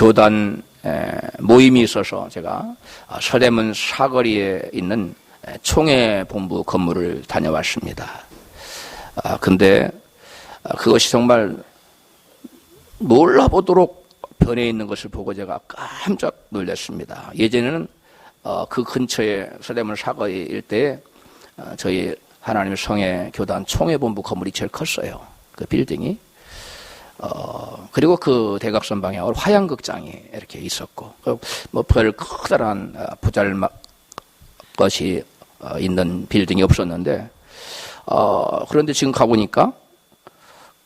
교단 모임이 있어서 제가 서대문 사거리에 있는 총회본부 건물을 다녀왔습니다. 근데 그것이 정말 놀라보도록 변해 있는 것을 보고 제가 깜짝 놀랐습니다. 예전에는 그 근처에 서대문 사거리 일대에 저희 하나님의 성회 교단 총회본부 건물이 제일 컸어요. 그 빌딩이. 그리고 그 대각선 방향으로 화양극장이 이렇게 있었고, 뭐 별 커다란 보잘것 것이 있는 빌딩이 없었는데, 그런데 지금 가보니까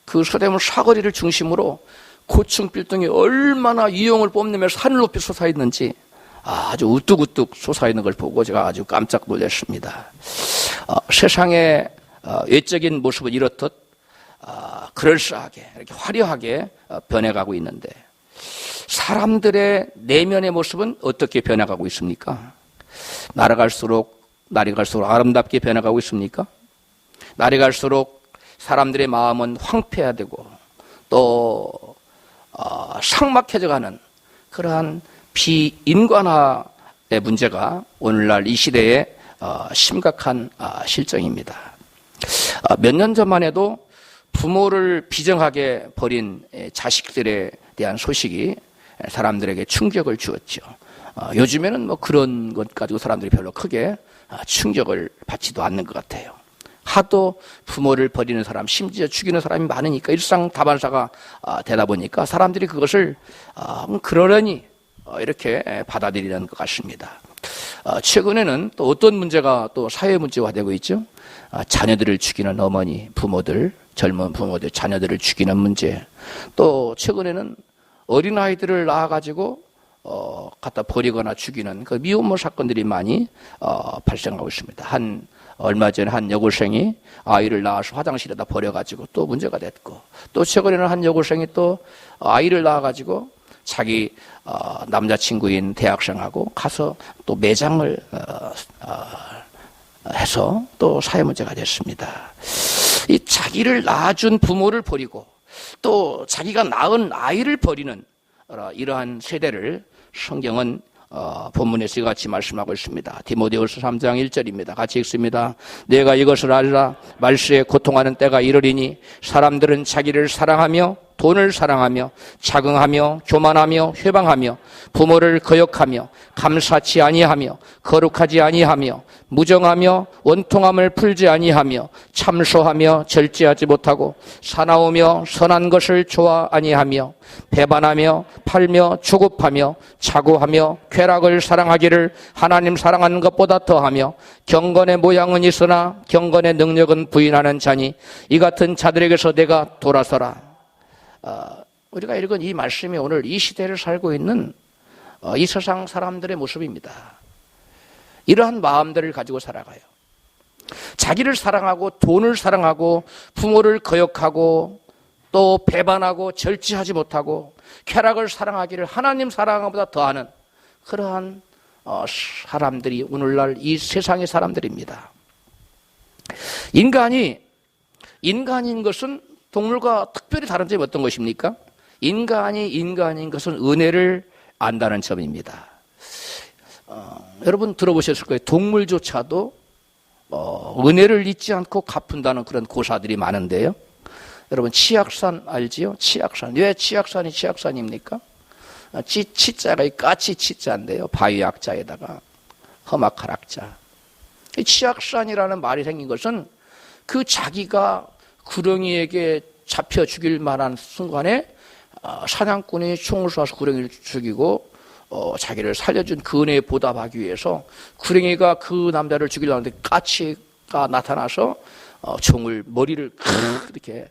그 서대문 사거리를 중심으로 고층 빌딩이 얼마나 이용을 뽐내면서 하늘 높이 솟아있는지 아주 우뚝우뚝 솟아있는 걸 보고 제가 아주 깜짝 놀랐습니다. 세상의 외적인 모습은 이렇듯 그럴싸하게 이렇게 화려하게 변해가고 있는데 사람들의 내면의 모습은 어떻게 변해가고 있습니까? 날이 갈수록 아름답게 변해가고 있습니까? 날이 갈수록 사람들의 마음은 황폐화되고 또 삭막해져가는 그러한 비인간화의 문제가 오늘날 이 시대의 심각한 실정입니다. 몇 년 전만 해도 부모를 비정하게 버린 자식들에 대한 소식이 사람들에게 충격을 주었죠. 요즘에는 뭐 그런 것 가지고 사람들이 별로 크게 충격을 받지도 않는 것 같아요. 하도 부모를 버리는 사람, 심지어 죽이는 사람이 많으니까 일상다반사가 되다 보니까 사람들이 그것을 그러려니 이렇게 받아들이는 것 같습니다. 최근에는 또 어떤 문제가 또 사회 문제화되고 있죠. 자녀들을 죽이는 어머니, 부모들, 젊은 부모들, 자녀들을 죽이는 문제. 또 최근에는 어린아이들을 낳아가지고 갖다 버리거나 죽이는 그 미혼모 사건들이 많이 발생하고 있습니다. 얼마 전에 한 여고생이 아이를 낳아서 화장실에다 버려가지고 또 문제가 됐고, 또 최근에는 한 여고생이 또 아이를 낳아가지고 자기 남자친구인 대학생하고 가서 또 매장을 해서 또 사회 문제가 됐습니다. 이 자기를 낳아준 부모를 버리고 또 자기가 낳은 아이를 버리는 이러한 세대를 성경은 본문에서 같이 말씀하고 있습니다. 디모데후서 3장 1절입니다. 같이 읽습니다. 내가 이것을 알라. 말세에 고통하는 때가 이르리니 사람들은 자기를 사랑하며 돈을 사랑하며 자긍하며 교만하며 회방하며 부모를 거역하며 감사치 아니하며 거룩하지 아니하며 무정하며 원통함을 풀지 아니하며 참소하며 절제하지 못하고 사나우며 선한 것을 좋아 아니하며 배반하며 팔며 조급하며 자고하며 쾌락을 사랑하기를 하나님 사랑하는 것보다 더하며 경건의 모양은 있으나 경건의 능력은 부인하는 자니 이 같은 자들에게서 내가 돌아서라. 우리가 읽은 이 말씀이 오늘 이 시대를 살고 있는 이 세상 사람들의 모습입니다. 이러한 마음들을 가지고 살아가요. 자기를 사랑하고 돈을 사랑하고 부모를 거역하고 또 배반하고 절제하지 못하고 쾌락을 사랑하기를 하나님 사랑함보다 더하는 그러한 사람들이 오늘날 이 세상의 사람들입니다. 인간인 것은 동물과 특별히 다른 점이 어떤 것입니까? 인간인 것은 은혜를 안다는 점입니다. 여러분 들어보셨을 거예요. 동물조차도 은혜를 잊지 않고 갚은다는 그런 고사들이 많은데요. 여러분 치악산 알지요? 치악산. 왜 치악산이 치악산입니까? 치자가 까치 치자인데요. 바위 약자에다가 험악할 악자. 이 치악산이라는 말이 생긴 것은 그 자기가 구렁이에게 잡혀 죽일 만한 순간에 사냥꾼이 총을 쏴서 구렁이를 죽이고 자기를 살려준 그 은혜에 보답하기 위해서 구렁이가 그 남자를 죽이려는데 까치가 나타나서 총을 머리를 이렇게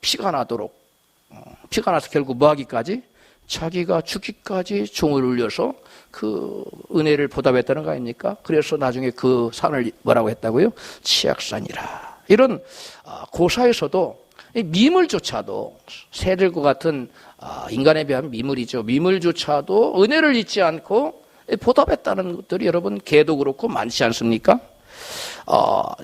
피가 나서 결국 뭐 하기까지 자기가 죽기까지 종을 울려서 그 은혜를 보답했다는 거 아닙니까? 그래서 나중에 그 산을 뭐라고 했다고요? 치악산이라. 이런 고사에서도 미물조차도 새들과 같은 인간에 비하면 미물이죠. 미물조차도 은혜를 잊지 않고 보답했다는 것들이 여러분 개도 그렇고 많지 않습니까?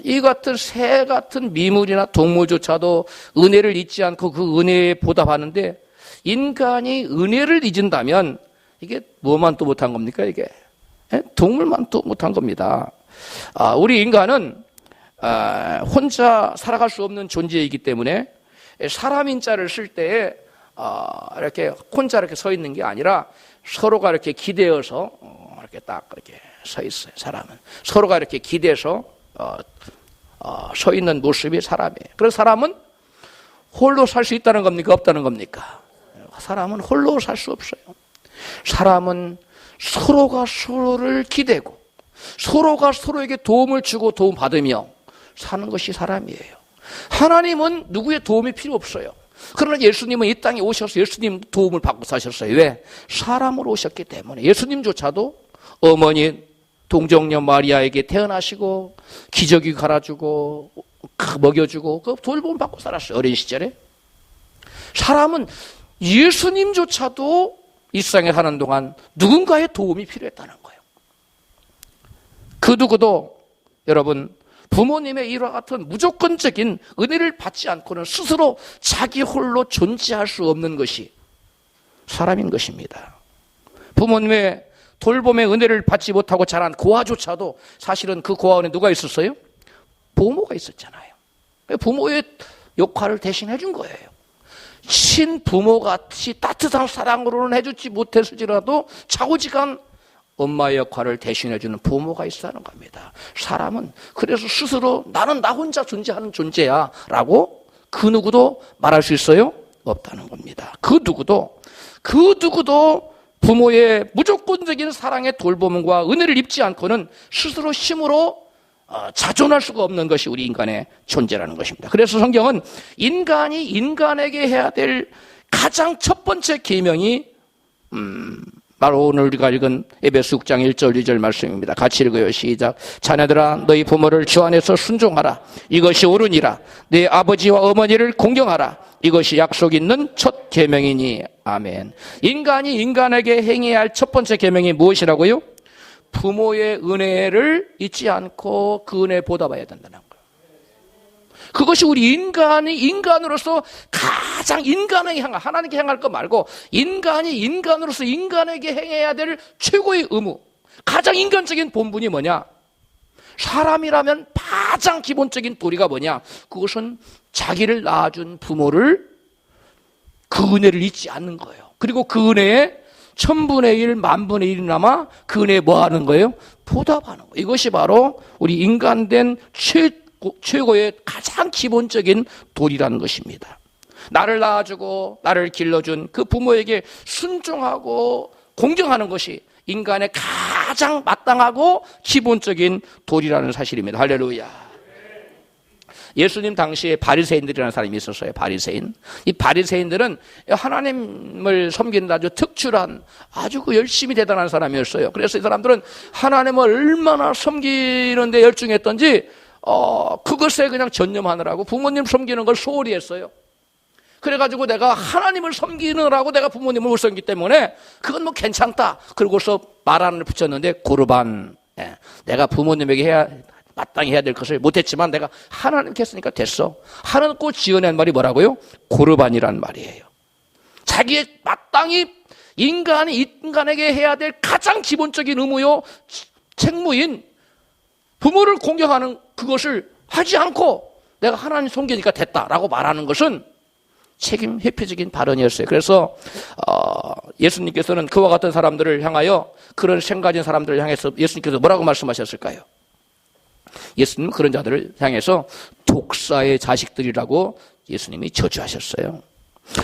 이 같은 새 같은 미물이나 동물조차도 은혜를 잊지 않고 그 은혜에 보답하는데 인간이 은혜를 잊은다면 이게 뭐만 또 못한 겁니까? 이게 동물만 또 못한 겁니다. 우리 인간은 혼자 살아갈 수 없는 존재이기 때문에 사람인 자를 쓸 때에 이렇게 혼자 이렇게 서 있는 게 아니라 서로가 이렇게 기대어서 이렇게 딱 이렇게 서 있어요. 사람은 서로가 이렇게 기대서 서 있는 모습이 사람이에요. 그래서 사람은 홀로 살 수 있다는 겁니까? 없다는 겁니까? 사람은 홀로 살 수 없어요. 사람은 서로가 서로를 기대고 서로가 서로에게 도움을 주고 도움받으며 사는 것이 사람이에요. 하나님은 누구의 도움이 필요 없어요. 그러나 예수님은 이 땅에 오셔서 예수님 도움을 받고 사셨어요. 왜? 사람으로 오셨기 때문에. 예수님조차도 어머니 동정녀 마리아에게 태어나시고 기저귀 갈아주고 먹여주고 그 돌봄을 받고 살았어요. 어린 시절에. 사람은 예수님조차도 이 세상에 사는 동안 누군가의 도움이 필요했다는 거예요. 그 누구도 여러분 부모님의 일과 같은 무조건적인 은혜를 받지 않고는 스스로 자기 홀로 존재할 수 없는 것이 사람인 것입니다. 부모님의 돌봄의 은혜를 받지 못하고 자란 고아조차도 사실은 그 고아 안에 누가 있었어요? 부모가 있었잖아요. 부모의 역할을 대신해 준 거예요. 친부모같이 따뜻한 사랑으로는 해주지 못했을지라도 좌우지간 엄마의 역할을 대신해주는 부모가 있다는 겁니다. 사람은 그래서 스스로 나는 나 혼자 존재하는 존재야 라고 그 누구도 말할 수 있어요? 없다는 겁니다. 그 누구도 부모의 무조건적인 사랑의 돌봄과 은혜를 입지 않고는 스스로 힘으로 자존할 수가 없는 것이 우리 인간의 존재라는 것입니다. 그래서 성경은 인간이 인간에게 해야 될 가장 첫 번째 계명이 바로 오늘 우리가 읽은 에베소 6장 1절 2절 말씀입니다. 같이 읽어요. 시작. 자녀들아 너희 부모를 주 안에서 순종하라. 이것이 옳으니라. 내 아버지와 어머니를 공경하라. 이것이 약속 있는 첫 계명이니. 아멘. 인간이 인간에게 행해야 할 첫 번째 계명이 무엇이라고요? 부모의 은혜를 잊지 않고 그 은혜에 보답해야 된다는 거예요. 그것이 우리 인간이 인간으로서 가장 인간에게 향할, 하나님께 향할 것 말고 인간이 인간으로서 인간에게 행해야 될 최고의 의무, 가장 인간적인 본분이 뭐냐? 사람이라면 가장 기본적인 도리가 뭐냐? 그것은 자기를 낳아준 부모를 그 은혜를 잊지 않는 거예요. 그리고 그 은혜에 1000분의 1, 10,000분의 1이 남아 그 은혜에 뭐 하는 거예요? 보답하는 거예요. 이것이 바로 우리 인간된 최고의 가장 기본적인 도리라는 것입니다. 나를 낳아주고 나를 길러준 그 부모에게 순종하고 공경하는 것이 인간의 가장 마땅하고 기본적인 도리라는 사실입니다. 할렐루야. 예수님 당시에 바리새인들이라는 사람이 있었어요. 바리새인. 이 바리새인들은 하나님을 섬기는 아주 특출한 아주 열심히 대단한 사람이었어요. 그래서 이 사람들은 하나님을 얼마나 섬기는 데 열중했던지 그것에 그냥 전념하느라고 부모님 섬기는 걸 소홀히 했어요. 그래가지고 내가 하나님을 섬기느라고 내가 부모님을 못 섬기기 때문에 그건 뭐 괜찮다. 그러고서 말 하나를 붙였는데 고르반. 내가 부모님에게 마땅히 해야 될 것을 못했지만 내가 하나님께 했으니까 됐어. 하나님 꼭 지어낸 말이 뭐라고요? 고르반이란 말이에요. 자기의 마땅히 인간이 인간에게 해야 될 가장 기본적인 의무요 책무인 부모를 공경하는 그것을 하지 않고 내가 하나님 섬기니까 됐다라고 말하는 것은 책임 회피적인 발언이었어요. 그래서 예수님께서는 그와 같은 사람들을 향하여 그런 생각진 사람들을 향해서 예수님께서 뭐라고 말씀하셨을까요? 예수님은 그런 자들을 향해서 독사의 자식들이라고 예수님이 저주하셨어요.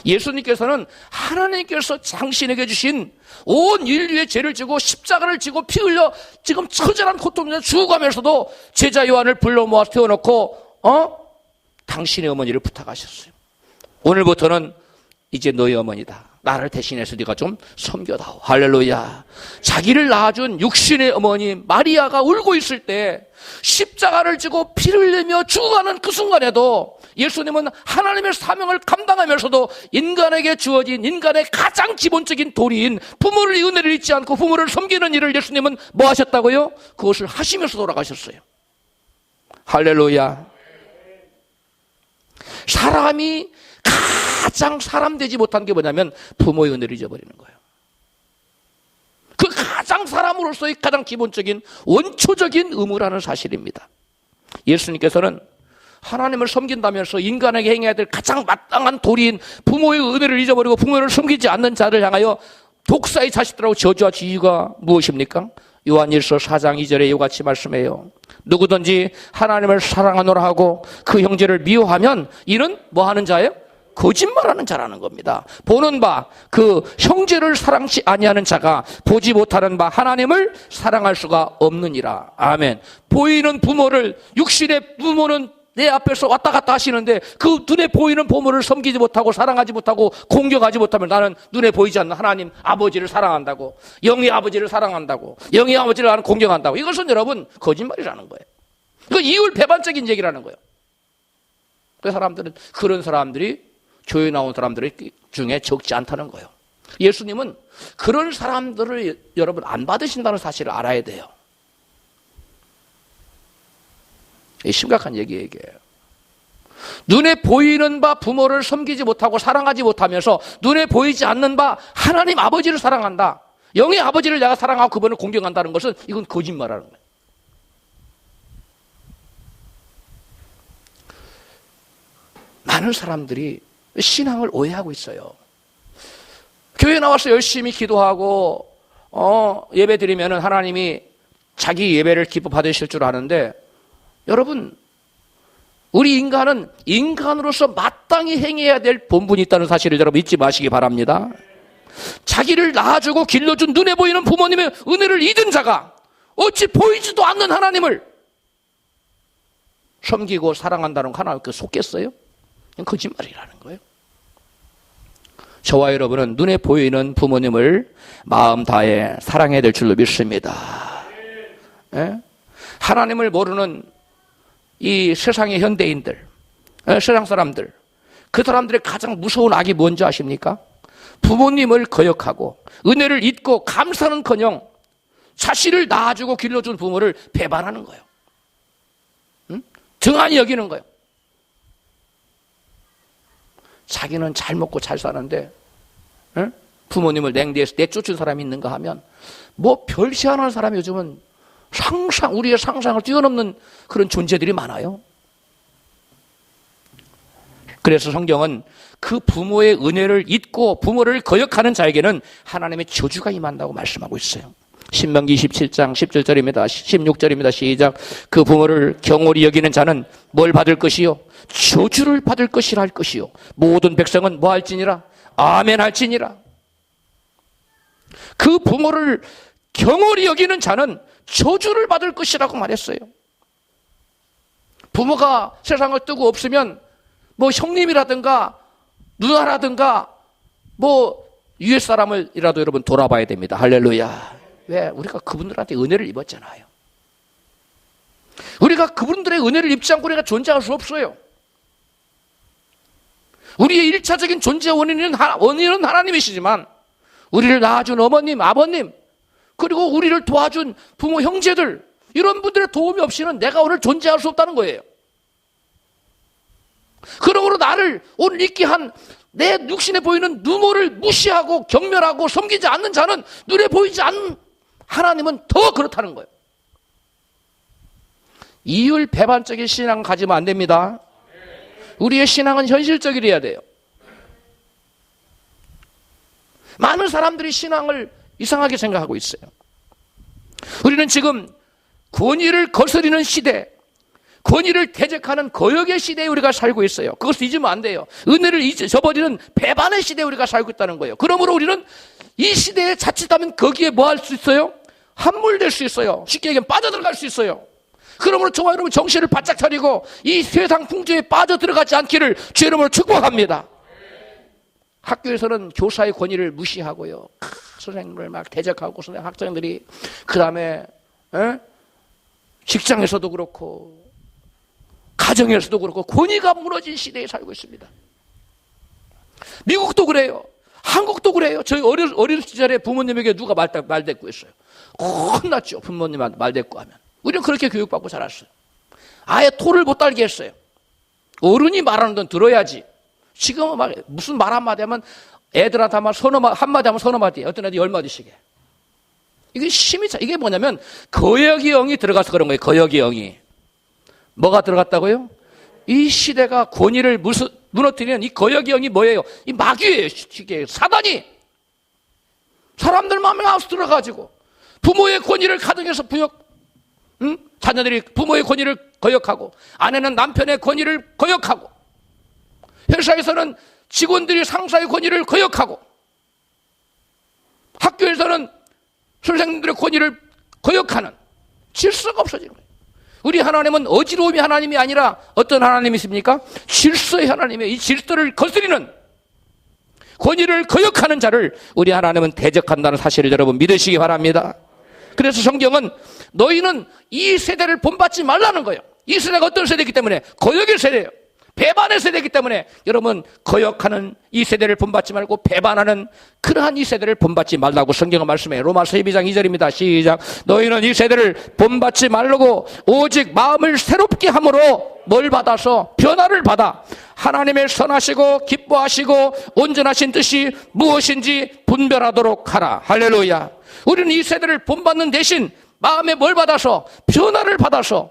예수님께서는 하나님께서 당신에게 주신 온 인류의 죄를 지고 십자가를 지고 피 흘려 지금 처절한 고통을 죽어가면서도 제자 요한을 불러 모아 세워놓고 당신의 어머니를 부탁하셨어요. 오늘부터는 이제 너희 어머니다. 나를 대신해서 네가 좀 섬겨다오. 할렐루야. 자기를 낳아준 육신의 어머니 마리아가 울고 있을 때 십자가를 지고 피를 흘리며 죽어가는 그 순간에도 예수님은 하나님의 사명을 감당하면서도 인간에게 주어진 인간의 가장 기본적인 도리인 부모를 은혜를 잊지 않고 부모를 섬기는 일을 예수님은 뭐 하셨다고요? 그것을 하시면서 돌아가셨어요. 할렐루야. 사람이 가장 사람 되지 못한 게 뭐냐면 부모의 은혜를 잊어버리는 거예요. 그 가장 사람으로서의 가장 기본적인 원초적인 의무라는 사실입니다. 예수님께서는 하나님을 섬긴다면서 인간에게 행해야 될 가장 마땅한 도리인 부모의 은혜를 잊어버리고 부모를 섬기지 않는 자를 향하여 독사의 자식들하고 저주하신 이유가 무엇입니까? 요한일서 4장 2절에 이와 같이 말씀해요. 누구든지 하나님을 사랑하노라 하고 그 형제를 미워하면 이는 뭐 하는 자예요? 거짓말하는 자라는 겁니다. 보는 바 그 형제를 사랑치 아니하는 자가 보지 못하는 바 하나님을 사랑할 수가 없느니라. 아멘. 보이는 부모를, 육신의 부모는 내 앞에서 왔다 갔다 하시는데 그 눈에 보이는 부모를 섬기지 못하고 사랑하지 못하고 공경하지 못하면 나는 눈에 보이지 않는 하나님 아버지를 사랑한다고, 영의 아버지를 사랑한다고, 영의 아버지를 나는 공경한다고. 이것은 여러분 거짓말이라는 거예요. 그 이율 배반적인 얘기라는 거예요. 그 사람들은, 그런 사람들이 교회 나온 사람들 중에 적지 않다는 거예요. 예수님은 그런 사람들을 여러분 안 받으신다는 사실을 알아야 돼요. 심각한 얘기예요. 눈에 보이는 바 부모를 섬기지 못하고 사랑하지 못하면서 눈에 보이지 않는 바 하나님 아버지를 사랑한다, 영의 아버지를 내가 사랑하고 그분을 공경한다는 것은 이건 거짓말하는 거예요. 많은 사람들이 신앙을 오해하고 있어요. 교회 나와서 열심히 기도하고 예배 드리면 하나님이 자기 예배를 기뻐 받으실 줄 아는데, 여러분, 우리 인간은 인간으로서 마땅히 행해야 될 본분이 있다는 사실을 여러분 잊지 마시기 바랍니다. 자기를 낳아주고 길러준 눈에 보이는 부모님의 은혜를 잊은 자가 어찌 보이지도 않는 하나님을 섬기고 사랑한다는 거 하나님께 속겠어요? 거짓말이라는 거예요. 저와 여러분은 눈에 보이는 부모님을 마음 다해 사랑해야 될 줄로 믿습니다. 예? 하나님을 모르는 이 세상의 현대인들, 세상 사람들, 그 사람들의 가장 무서운 악이 뭔지 아십니까? 부모님을 거역하고 은혜를 잊고 감사는커녕 자신을 낳아주고 길러준 부모를 배반하는 거예요. 등한히 여기는 거예요. 자기는 잘 먹고 잘 사는데 부모님을 냉대해서 내쫓은 사람이 있는가 하면 뭐 별시하는 사람이 요즘은 우리의 상상을 뛰어넘는 그런 존재들이 많아요. 그래서 성경은 그 부모의 은혜를 잊고 부모를 거역하는 자에게는 하나님의 저주가 임한다고 말씀하고 있어요. 신명기 27장 17절입니다. 16절입니다. 시작. 그 부모를 경홀히 여기는 자는 뭘 받을 것이요? 저주를 받을 것이라 할 것이요. 모든 백성은 뭐 할지니라? 아멘 할지니라. 그 부모를 경홀히 여기는 자는 저주를 받을 것이라고 말했어요. 부모가 세상을 뜨고 없으면 뭐 형님이라든가 누나라든가 뭐 위에 사람을이라도 여러분 돌아봐야 됩니다. 할렐루야. 왜? 우리가 그분들한테 은혜를 입었잖아요. 우리가 그분들의 은혜를 입지 않고 우리가 존재할 수 없어요. 우리의 1차적인 존재 원인은 하나님이시지만 우리를 낳아준 어머님, 아버님, 그리고 우리를 도와준 부모, 형제들, 이런 분들의 도움이 없이는 내가 오늘 존재할 수 없다는 거예요. 그러므로 나를 오늘 있게 한 내 육신에 보이는 누모를 무시하고 경멸하고 섬기지 않는 자는 눈에 보이지 않는 하나님은 더 그렇다는 거예요. 이율 배반적인 신앙 가지면 안 됩니다. 우리의 신앙은 현실적이어야 돼요. 많은 사람들이 신앙을 이상하게 생각하고 있어요. 우리는 지금 권위를 거스리는 시대, 권위를 대적하는 거역의 시대에 우리가 살고 있어요. 그것을 잊으면 안 돼요. 은혜를 잊어버리는 배반의 시대에 우리가 살고 있다는 거예요. 그러므로 우리는 이 시대에 자칫하면 거기에 뭐 할 수 있어요? 함몰될 수 있어요. 쉽게 얘기하면 빠져들어갈 수 있어요. 그러므로 저와 여러분 정신을 바짝 차리고 이 세상 풍조에 빠져들어가지 않기를 주의 이름으로 축복합니다. 학교에서는 교사의 권위를 무시하고요. 선생님을 막 대적하고 학생들이 그 다음에 직장에서도 그렇고 가정에서도 그렇고 권위가 무너진 시대에 살고 있습니다. 미국도 그래요. 한국도 그래요. 저희 어린 시절에 부모님에게 누가 말대꾸했어요. 혼났죠. 부모님한테 말대꾸하면. 우리는 그렇게 교육받고 자랐어요. 아예 토를 못 달게 했어요. 어른이 말하는 건 들어야지. 지금은 막 무슨 말 한마디 하면 애들한테 한마디 하면 서너 마디, 어떤 애들이 10마디씩 해. 이게 힘이 차. 이게 뭐냐면 거역이 영이 들어가서 그런 거예요. 거역이 영이. 뭐가 들어갔다고요? 이 시대가 권위를 무너뜨리는 이 거역이 영이 뭐예요? 이 마귀예요. 이게 사단이 사람들 마음에 안서 들어가지고 부모의 권위를 가정에서 자녀들이 부모의 권위를 거역하고, 아내는 남편의 권위를 거역하고, 회사에서는 직원들이 상사의 권위를 거역하고, 학교에서는 선생님들의 권위를 거역하는 질서가 없어지는 거예요. 우리 하나님은 어지러움이 하나님이 아니라 어떤 하나님이십니까? 질서의 하나님이에요. 이 질서를 거스리는, 권위를 거역하는 자를 우리 하나님은 대적한다는 사실을 여러분 믿으시기 바랍니다. 그래서 성경은 너희는 이 세대를 본받지 말라는 거예요. 이 세대가 어떤 세대이기 때문에? 거역의 세대예요. 배반의 세대이기 때문에 여러분 거역하는 이 세대를 본받지 말고 배반하는 그러한 이 세대를 본받지 말라고 성경은 말씀해요. 로마서 12장 2절입니다. 시작. 너희는 이 세대를 본받지 말고 오직 마음을 새롭게 함으로 뭘 받아서? 변화를 받아 하나님의 선하시고 기뻐하시고 온전하신 뜻이 무엇인지 분별하도록 하라. 할렐루야. 우리는 이 세대를 본받는 대신 마음에 뭘 받아서? 변화를 받아서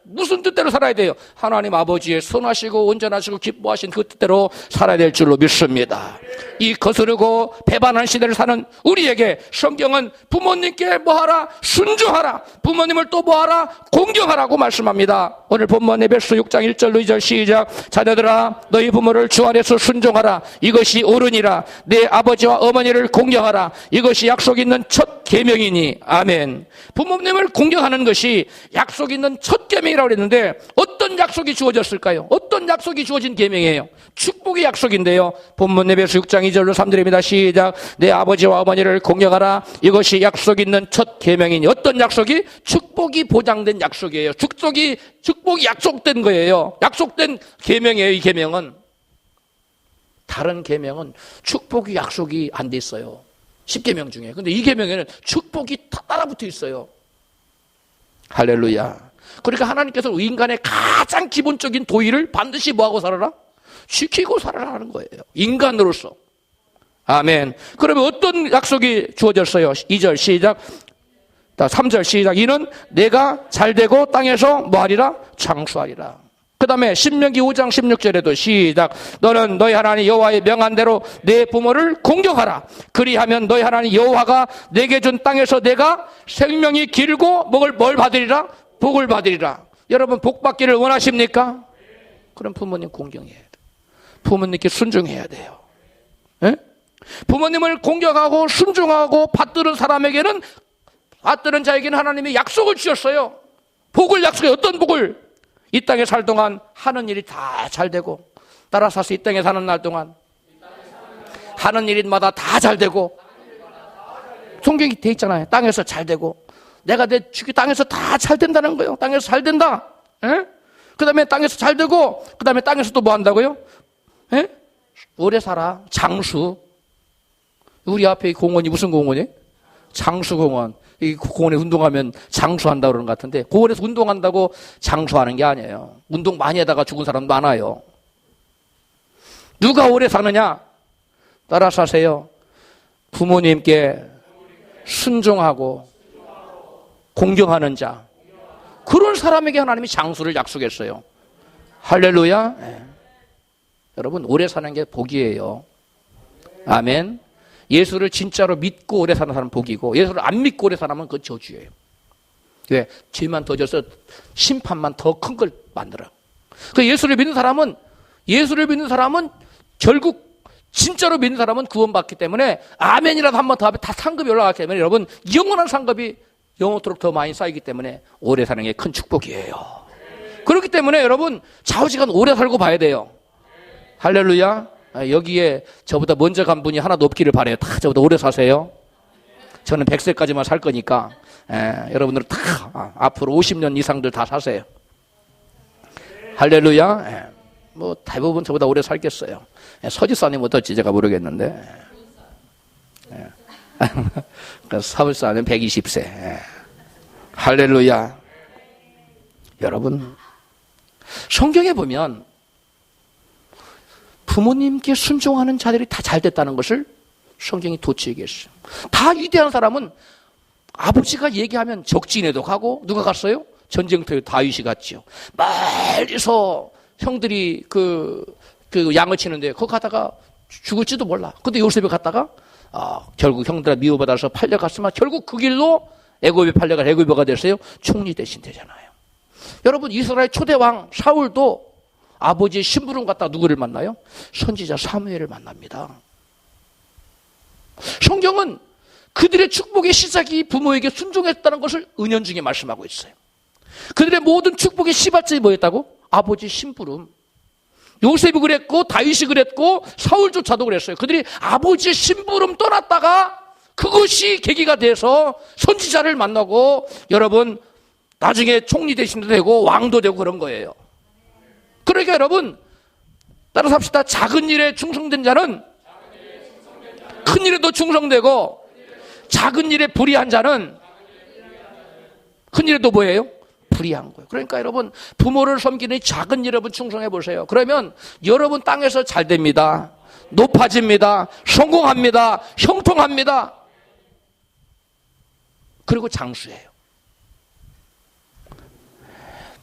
무슨 뜻대로 살아야 돼요? 하나님 아버지의 선하시고 온전하시고 기뻐하신 그 뜻대로 살아야 될 줄로 믿습니다. 이 거스르고 배반한 시대를 사는 우리에게 성경은 부모님께 뭐하라? 순종하라. 부모님을 또 뭐하라? 공경하라고 말씀합니다. 오늘 본문 에베소 6장 1절로 2절 시작. 자녀들아 너희 부모를 주 안에서 순종하라. 이것이 옳으니라. 내 아버지와 어머니를 공경하라. 이것이 약속 있는 첫 계명이니. 아멘. 부모님을 공경하는 것이 약속 있는 첫 계명이라고 그랬는데 어떤 약속이 주어졌을까요? 어떤 약속이 주어진 계명이에요? 축복의 약속인데요. 본문 에베소 6장 2절로 3절입니다. 시작. 내 아버지와 어머니를 공경하라. 이것이 약속 있는 첫 계명이니. 어떤 약속이? 축복이 보장된 약속이에요. 축복이 약속된 거예요. 약속된 계명이에요. 이 계명은. 다른 계명은 축복이 약속이 안 돼 있어요. 10계명 중에. 근데 이 계명에는 축복이 다 따라붙어 있어요. 할렐루야. 그러니까 하나님께서 인간의 가장 기본적인 도의를 반드시 뭐하고 살아라? 지키고 살아라 하는 거예요. 인간으로서. 아멘. 그러면 어떤 약속이 주어졌어요? 2절 시작. 3절 시작. 이는 내가 잘되고 땅에서 뭐하리라? 장수하리라. 그 다음에 신명기 5장 16절에도 시작. 너는 너희 하나님 여호와의 명한 대로 내 부모를 공경하라. 그리하면 너희 하나님 여호와가 내게 준 땅에서 내가 생명이 길고 뭘 받으리라? 복을 받으리라. 여러분 복 받기를 원하십니까? 그럼 부모님 공경해야 돼요. 부모님께 순종해야 돼요. 에? 부모님을 공경하고 순종하고 받드는 사람에게는, 받드는 자에게는 하나님이 약속을 주셨어요. 복을 약속해요. 어떤 복을? 이 땅에 살 동안 하는 일이 다 잘 되고, 따라서 이 땅에 사는 날 동안 하는 일마다 다 잘 되고, 성경이 돼 있잖아요. 땅에서 잘 되고, 내가 내 주기 땅에서 다 잘 된다는 거예요. 땅에서 잘 된다. 그 다음에 땅에서 잘 되고, 그 다음에 땅에서 또 뭐 한다고요? 에? 오래 살아. 장수. 우리 앞에 이 공원이 무슨 공원이에요? 장수공원. 이 공원에 운동하면 장수한다고 그러는 것 같은데, 공원에서 운동한다고 장수하는 게 아니에요. 운동 많이 하다가 죽은 사람 많아요. 누가 오래 사느냐? 따라 사세요. 부모님께 순종하고 공경하는 자, 그런 사람에게 하나님이 장수를 약속했어요. 할렐루야. 네. 여러분 오래 사는 게 복이에요. 아멘. 예수를 진짜로 믿고 오래 사는 사람은 복이고, 예수를 안 믿고 오래 사는 사람은 그건 저주예요. 왜? 죄만 더 져서 심판만 더 큰 걸 만들어. 그 예수를 믿는 사람은 결국 진짜로 믿는 사람은 구원받기 때문에 아멘이라도 한 번 더 하면 다 상급이 올라가기 때문에, 여러분 영원한 상급이 영원토록 더 많이 쌓이기 때문에 오래 사는 게 큰 축복이에요. 그렇기 때문에 여러분 좌우지간 오래 살고 봐야 돼요. 할렐루야. 여기에 저보다 먼저 간 분이 하나도 없기를 바라요. 다 저보다 오래 사세요. 저는 100세까지만 살 거니까 여러분들은 다 앞으로 50년 이상들 다 사세요. 할렐루야. 뭐 대부분 저보다 오래 살겠어요. 서지사님 어떨지 제가 모르겠는데, 서울사는 120세. 할렐루야. 여러분 성경에 보면 부모님께 순종하는 자들이 다 잘 됐다는 것을 성경이 도치 얘기했어요. 다 위대한 사람은 아버지가 얘기하면 적진에도 가고, 누가 갔어요? 전쟁터에 다윗이 갔지요. 멀리서 형들이 그 양을 치는데 거기 가다가 죽을지도 몰라. 근데 요셉이 갔다가 결국 형들아 미워받아서 팔려갔으면 결국 그 길로 애굽에 팔려가 애굽어가 됐어요. 총리 대신 되잖아요. 여러분, 이스라엘 초대왕 사울도 아버지의 심부름 갔다가 누구를 만나요? 선지자 사무엘을 만납니다. 성경은 그들의 축복의 시작이 부모에게 순종했다는 것을 은연중에 말씀하고 있어요. 그들의 모든 축복의 시발점이 뭐였다고? 아버지의 심부름. 요셉이 그랬고 다윗이 그랬고 사울조차도 그랬어요. 그들이 아버지의 심부름 떠났다가 그것이 계기가 돼서 선지자를 만나고, 여러분, 나중에 총리 대신도 되고 왕도 되고 그런 거예요. 그러니까 여러분, 따라서 합시다. 작은 일에 충성된 자는 큰 일에도 충성되고, 작은 일에 불의한 자는 큰 일에도 뭐예요? 불의한 거예요. 그러니까 여러분, 부모를 섬기는 작은 일 여러분 충성해 보세요. 그러면 여러분 땅에서 잘 됩니다. 높아집니다. 성공합니다. 형통합니다. 그리고 장수해요.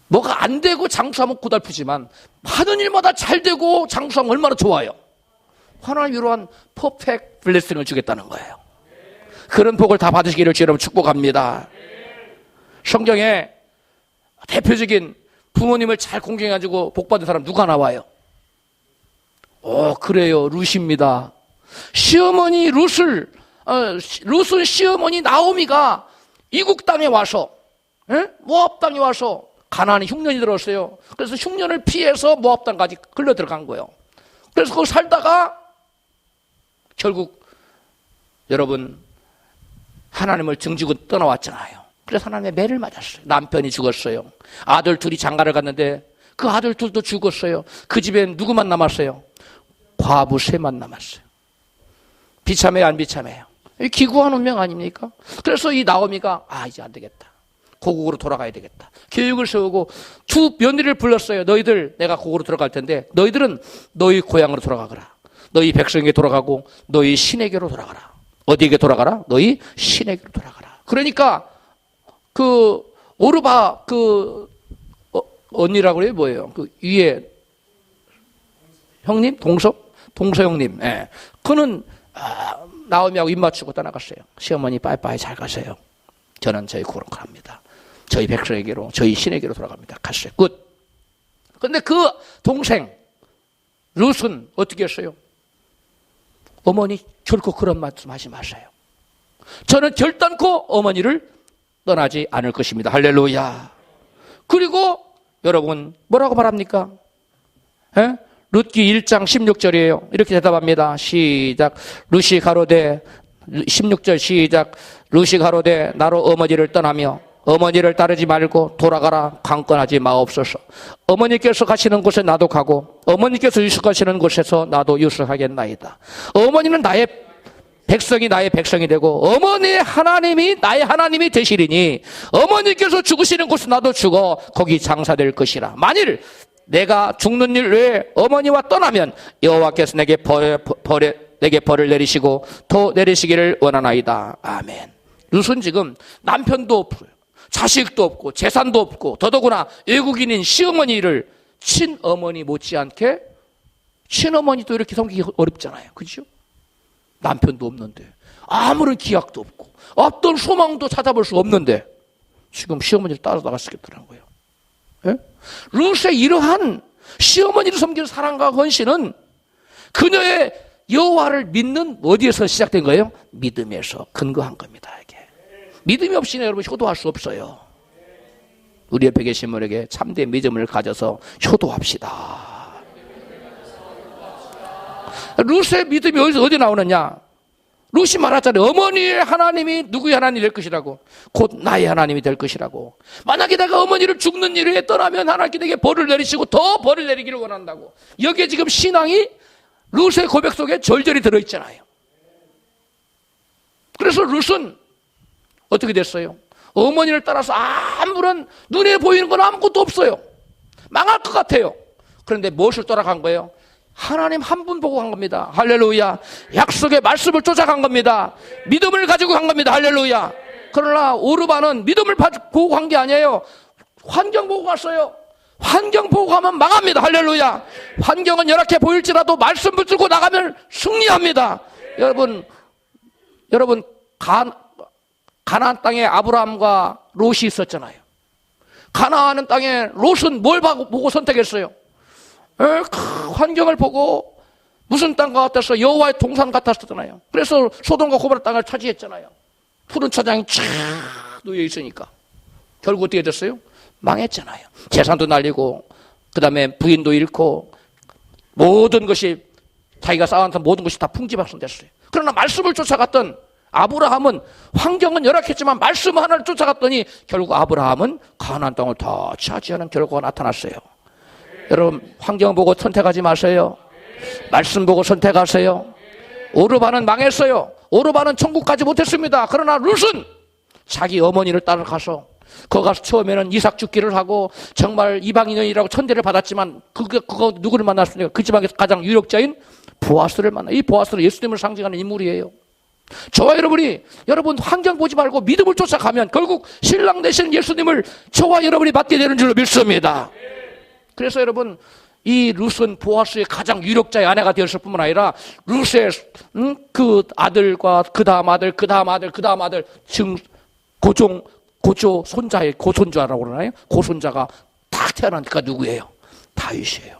뭐가 안 되고 장수하면 고달프지만 하는 일마다 잘 되고 장수하면 얼마나 좋아요. 하나님 이러한 퍼펙트 블레싱을 주겠다는 거예요. 그런 복을 다 받으시기를 여러분 축복합니다. 성경에 대표적인 부모님을 잘 공경해가지고 복받은 사람 누가 나와요? 그래요. 룻입니다. 시어머니 룻은 시어머니 나오미가 이국 땅에 와서, 모압 땅에 와서 가나안에 흉년이 들었어요. 그래서 흉년을 피해서 모압 땅까지 끌려 들어간 거예요. 그래서 거기 살다가 결국 여러분 하나님을 등지고 떠나왔잖아요. 그래서 하나님의 매를 맞았어요. 남편이 죽었어요. 아들 둘이 장가를 갔는데 그 아들 둘도 죽었어요. 그 집엔 누구만 남았어요? 과부 셋만 남았어요. 비참해요, 안 비참해요? 기구한 운명 아닙니까? 그래서 이 나오미가 이제 안 되겠다. 고국으로 돌아가야 되겠다. 계획을 세우고 두 며느리를 불렀어요. 너희들 내가 고국으로 들어갈 텐데 너희들은 너희 고향으로 돌아가거라. 너희 백성에게 돌아가고 너희 신에게로 돌아가라. 어디에게 돌아가라? 너희 신에게로 돌아가라. 그러니까 그 오르바 언니라고 그래요? 뭐예요? 그 위에 형님? 동서 형님. 예. 그는 나오미하고 입 맞추고 떠나갔어요. 시어머니 빠이빠이 잘 가세요. 저는 저희 고국으로 갑니다. 저희 백성에게로, 저희 신에게로 돌아갑니다. 갔어요. 끝. 근데 그 동생 룻은 어떻게 했어요? 어머니 결코 그런 말씀 하지 마세요. 저는 결단코 어머니를 떠나지 않을 것입니다. 할렐루야. 그리고 여러분 뭐라고 말합니까? 룻기 1장 16절이에요. 이렇게 대답합니다. 시작. 룻이 가로되 16절 시작. 룻이 가로되 나로 어머니를 떠나며 어머니를 따르지 말고 돌아가라 강권하지 마옵소서. 어머니께서 가시는 곳에 나도 가고 어머니께서 유숙하시는 곳에서 나도 유숙하겠나이다. 어머니는 나의 백성이 나의 백성이 되고 어머니의 하나님이 나의 하나님이 되시리니 어머니께서 죽으시는 곳에 나도 죽어 거기 장사될 것이라. 만일 내가 죽는 일 외에 어머니와 떠나면 여호와께서 내게 벌을 내리시고 더 내리시기를 원하나이다. 아멘. 룻은 지금 남편도 없고요, 자식도 없고 재산도 없고 더더구나 외국인인 시어머니를 친어머니 못지않게, 친어머니도 이렇게 섬기기 어렵잖아요. 그렇죠? 남편도 없는데 아무런 기약도 없고 어떤 소망도 찾아볼 수 없는데 지금 시어머니를 따라다가 쓰겠다는 거예요. 예? 룻의 이러한 시어머니를 섬기는 사랑과 헌신은 그녀의 여호와를 믿는 어디에서 시작된 거예요? 믿음에서 근거한 겁니다. 이게 믿음이 없이는 여러분 효도할 수 없어요. 우리 옆에 계신 분에게 참된 믿음을 가져서 효도합시다. 룻의 믿음이 어디 나오느냐? 룻이 말하잖아요. 어머니의 하나님이 누구의 하나님이 될 것이라고. 곧 나의 하나님이 될 것이라고. 만약에 내가 어머니를 죽는 일에 떠나면 하나님께 내게 벌을 내리시고 더 벌을 내리기를 원한다고. 여기에 지금 신앙이 룻의 고백 속에 절절히 들어있잖아요. 그래서 룻은 어떻게 됐어요? 어머니를 따라서 아무런 눈에 보이는 건 아무것도 없어요. 망할 것 같아요. 그런데 무엇을 따라간 거예요? 하나님 한 분 보고 간 겁니다. 할렐루야. 약속의 말씀을 쫓아간 겁니다. 믿음을 가지고 간 겁니다. 할렐루야. 그러나 오르반은 믿음을 보고 간 게 아니에요. 환경 보고 갔어요. 환경 보고 가면 망합니다. 할렐루야. 환경은 열악해 보일지라도 말씀 붙들고 나가면 승리합니다. 여러분 가나안 땅에 아브라함과 롯이 있었잖아요. 가나안 땅에 롯은 뭘 보고 선택했어요? 환경을 보고 무슨 땅과 같았어? 여호와의 동산 같았잖아요. 그래서 소돔과 고모라 땅을 차지했잖아요. 푸른 초장이 쫙 놓여 있으니까 결국 어떻게 됐어요? 망했잖아요. 재산도 날리고 그 다음에 부인도 잃고 모든 것이 자기가 쌓아놨던 모든 것이 다 풍지박산됐어요. 그러나 말씀을 쫓아갔던 아브라함은 환경은 열악했지만 말씀 하나를 쫓아갔더니 결국 아브라함은 가나안 땅을 다 차지하는 결과가 나타났어요. 여러분 환경 보고 선택하지 마세요. 말씀 보고 선택하세요. 오르반은 망했어요. 오르반은 천국 가지 못했습니다. 그러나 룻은 자기 어머니를 따라가서 거기 가서 처음에는 이삭 죽기를 하고 정말 이방인이라고 천대를 받았지만 그거 누구를 만났습니까? 그 지방에서 가장 유력자인 보아스를 만나. 이 보아스는 예수님을 상징하는 인물이에요. 저와 여러분 환경 보지 말고 믿음을 쫓아가면 결국 신랑 되시는 예수님을 저와 여러분이 받게 되는 줄로 믿습니다. 그래서 여러분 이 룻은 보아스의 가장 유력자의 아내가 되었을 뿐만 아니라 룻의 그 아들과 그 다음 아들 지금 고조 손자의 고손자라고 그러나요? 고손자가 딱 태어나니까 누구예요? 다윗이에요.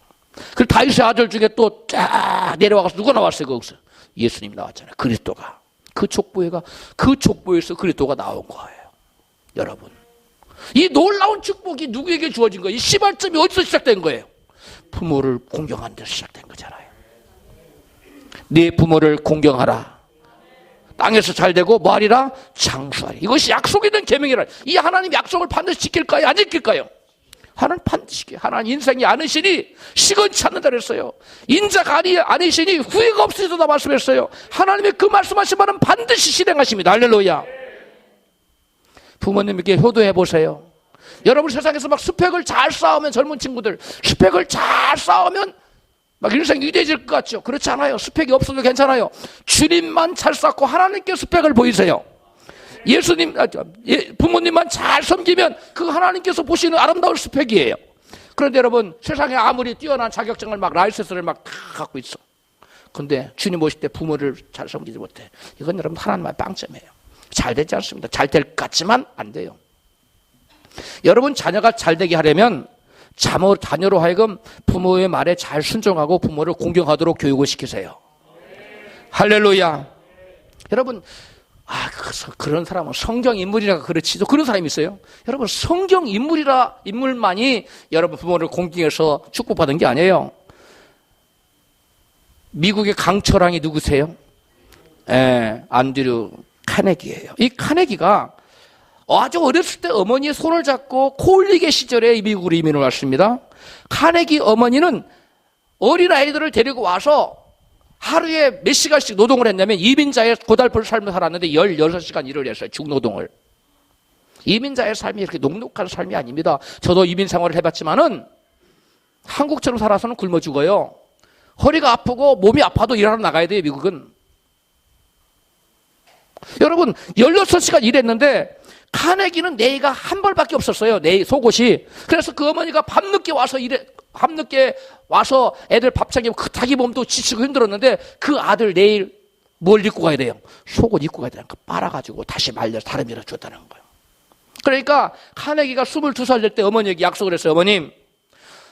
그 다윗의 아들 중에 또 쫙 내려와서 누가 나왔어요? 거기서 예수님이 나왔잖아요. 그리스도가 그 족보에서 그리스도가 나온 거예요. 여러분 이 놀라운 축복이 누구에게 주어진 거예요? 이 시발점이 어디서 시작된 거예요? 부모를 공경한 데서 시작된 거잖아요. 네 부모를 공경하라. 땅에서 잘되고 뭐하리라? 장수하리. 이것이 약속이 된 계명이라. 이 하나님 약속을 반드시 지킬까요? 안 지킬까요? 하나님 반드시 지켜요. 하나님 인생이 아니시니 시건치 않는다 그랬어요. 인자가 아니시니 후회가 없으시다 말씀했어요. 하나님의 그 말씀하신 바는 반드시 실행하십니다. 할렐루야. 부모님에게 효도해 보세요. 여러분 세상에서 막 스펙을 잘 쌓으면 젊은 친구들 스펙을 잘 쌓으면 막 인생이 위대해질 것 같죠? 그렇지 않아요. 스펙이 없어도 괜찮아요. 주님만 잘 쌓고 하나님께 스펙을 보이세요. 부모님만 잘 섬기면 그 하나님께서 보시는 아름다운 스펙이에요. 그런데 여러분 세상에 아무리 뛰어난 자격증을 막 라이센스를 막 다 갖고 있어. 근데 주님 오실 때 부모를 잘 섬기지 못해. 이건 여러분 하나님의 빵점이에요. 잘 되지 않습니다. 잘 될 것 같지만 안 돼요. 여러분 자녀가 잘 되게 하려면 자녀로 하여금 부모의 말에 잘 순종하고 부모를 공경하도록 교육을 시키세요. 할렐루야. 여러분 그런 사람은 성경 인물이라 그렇지도 그런 사람이 있어요. 여러분 성경 인물만이 여러분 부모를 공경해서 축복받은 게 아니에요. 미국의 강철왕이 누구세요? 안드류 카네기예요. 이 카네기가 아주 어렸을 때 어머니의 손을 잡고 콜리게 시절에 미국으로 이민을 왔습니다. 카네기 어머니는 어린아이들을 데리고 와서 하루에 몇 시간씩 노동을 했냐면 이민자의 고달픈 삶을 살았는데 16시간 일을 했어요. 중노동을. 이민자의 삶이 이렇게 녹록한 삶이 아닙니다. 저도 이민 생활을 해봤지만은 한국처럼 살아서는 굶어 죽어요. 허리가 아프고 몸이 아파도 일하러 나가야 돼요. 미국은. 여러분 16시간 일했는데 카네기는 내의가 한 벌밖에 없었어요. 내의 속옷이. 그래서 그 어머니가 밤늦게 와서 애들 밥 차리고 그 자기 몸도 지치고 힘들었는데 그 아들 내일 뭘 입고 가야 돼요? 속옷 입고 가야 되니까 빨아가지고 다시 말려서 다른 일을 줬다는 거예요. 그러니까 카네기가 22살 될 때 어머니에게 약속을 했어요. 어머님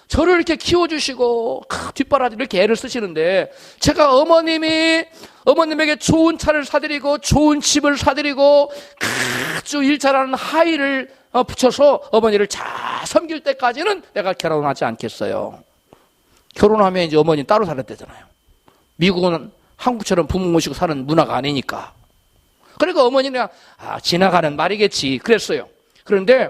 저를 이렇게 키워주시고 뒷바라지 이렇게 애를 쓰시는데 제가 어머님에게 좋은 차를 사드리고 좋은 집을 사드리고 아주 일 잘하는 하이를 붙여서 어머니를 잘 섬길 때까지는 내가 결혼하지 않겠어요. 결혼하면 이제 어머니 따로 살아야 되잖아요. 미국은 한국처럼 부모 모시고 사는 문화가 아니니까. 그러니까 어머니는 지나가는 말이겠지 그랬어요. 그런데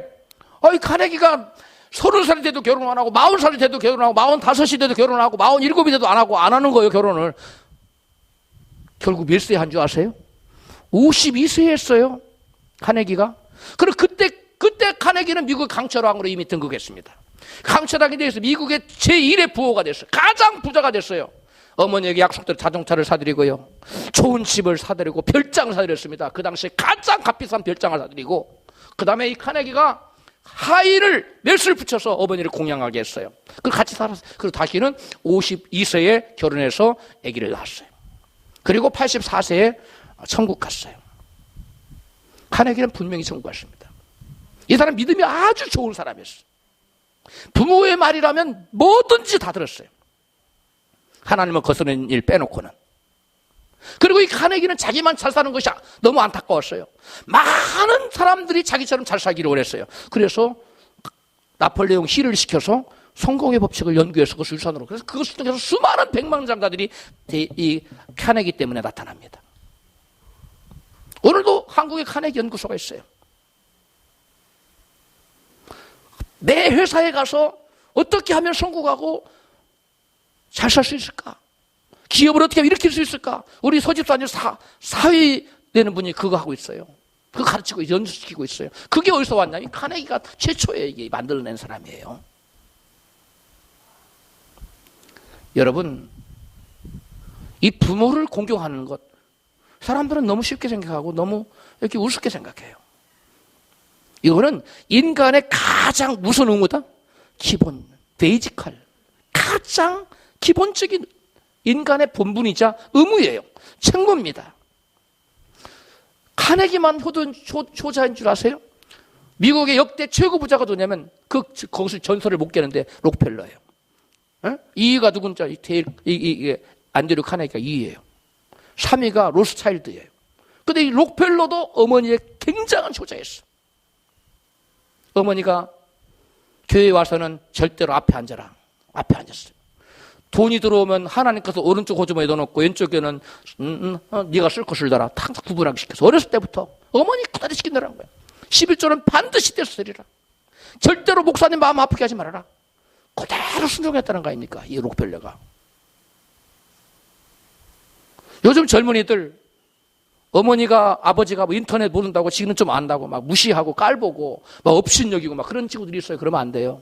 카네기가 30살이 돼도 결혼 안 하고 40살이 돼도 결혼하고 45이 돼도 결혼하고 47이 돼도 안 하는 거예요. 결혼을. 결국 몇 세에 한 줄 아세요? 52세에 했어요. 카네기가. 그리고 그때 카네기는 미국 강철왕으로 이미 등극했습니다. 강철하게 돼서 미국의 제1의 부호가 됐어요. 가장 부자가 됐어요. 어머니에게 약속대로 자동차를 사드리고요, 좋은 집을 사드리고 별장을 사드렸습니다. 그 당시에 가장 값비싼 별장을 사드리고, 그 다음에 이 카네기가 하인을 멸수를 붙여서 어머니를 공양하게 했어요. 그걸 같이 살았어요. 그리고 다시는 52세에 결혼해서 아기를 낳았어요. 그리고 84세에 천국 갔어요. 카네기는 분명히 천국 갔습니다. 이 사람 믿음이 아주 좋은 사람이었어요. 부모의 말이라면 뭐든지 다 들었어요. 하나님을 거스르는 일 빼놓고는. 그리고 이 카네기는 자기만 잘 사는 것이 너무 안타까웠어요. 많은 사람들이 자기처럼 잘 살기를 원했어요. 그래서 나폴레옹 힐을 시켜서 성공의 법칙을 연구해서 그것을 유산으로, 그래서 그것을 통해서 수많은 백만장자들이 이 카네기 때문에 나타납니다. 오늘도 한국에 카네기 연구소가 있어요. 매 회사에 가서 어떻게 하면 성공하고 잘 살 수 있을까? 기업을 어떻게 하면 일으킬 수 있을까? 우리 소집사님 사위 되는 분이 그거 하고 있어요. 그거 가르치고 연수시키고 있어요. 그게 어디서 왔냐? 이 카네기가 최초에 이게 만들어낸 사람이에요. 여러분, 이 부모를 공경하는 것, 사람들은 너무 쉽게 생각하고 너무 이렇게 우습게 생각해요. 이거는 인간의 가장 무슨 의무다? 기본, 베이지컬, 가장 기본적인 인간의 본분이자 의무예요. 책무입니다. 카네기만 효자인 줄 아세요? 미국의 역대 최고 부자가 누구냐면 거기서 전설을 못 깨는데 록펠러예요. 2위가 누군지 이게 안드류 카네기가 2위예요. 3위가 로스차일드예요. 근데 이 록펠러도 어머니의 굉장한 효자였어. 어머니가 교회에 와서는 절대로 앞에 앉아라. 앞에 앉았어요. 돈이 들어오면 하나님께서 오른쪽 호주머니에 넣어놓고 왼쪽에는 네가 쓸 것을 놔라. 항상 구분하게 시켜서 어렸을 때부터 어머니 구다리 시킨다는 거예요. 11조는 반드시 떼쓰리라. 절대로 목사님 마음 아프게 하지 말아라. 그대로 순종했다는 거 아닙니까? 이 록펠러가. 요즘 젊은이들 어머니가 아버지가 뭐 인터넷 모른다고 지금은 좀 안다고 막 무시하고 깔보고 막 업신여기고 막 그런 친구들이 있어요. 그러면 안 돼요.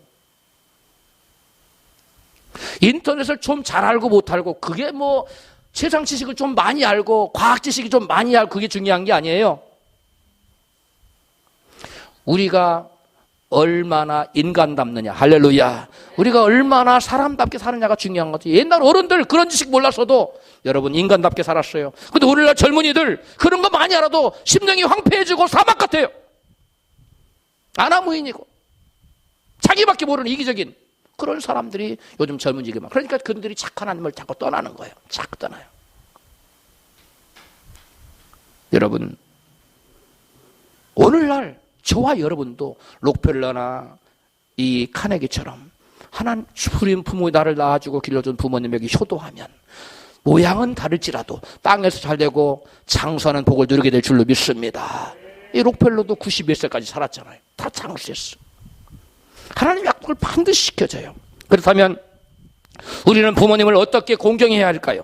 인터넷을 좀 잘 알고 못 알고, 그게 뭐 세상 지식을 좀 많이 알고 과학 지식이 좀 많이 알고 그게 중요한 게 아니에요. 우리가 얼마나 인간답느냐. 할렐루야. 우리가 얼마나 사람답게 사느냐가 중요한 거지. 옛날 어른들 그런 지식 몰랐어도 여러분 인간답게 살았어요. 근데 오늘날 젊은이들 그런 거 많이 알아도 심령이 황폐해지고 사막 같아요. 아나무인이고 자기밖에 모르는 이기적인 그런 사람들이 요즘 젊은이들만. 그러니까 그들이 착한 하나님을 자꾸 떠나는 거예요. 자꾸 떠나요. 여러분, 오늘날 저와 여러분도 록펠러나 이 카네기처럼 하나님 주님 부모의 나를 낳아주고 길러준 부모님에게 효도하면 모양은 다를지라도 땅에서 잘 되고 장수하는 복을 누리게 될 줄로 믿습니다. 이 록펠러도 91세까지 살았잖아요. 다 장수했어. 하나님 약속을 반드시 지켜줘요. 그렇다면 우리는 부모님을 어떻게 공경해야 할까요?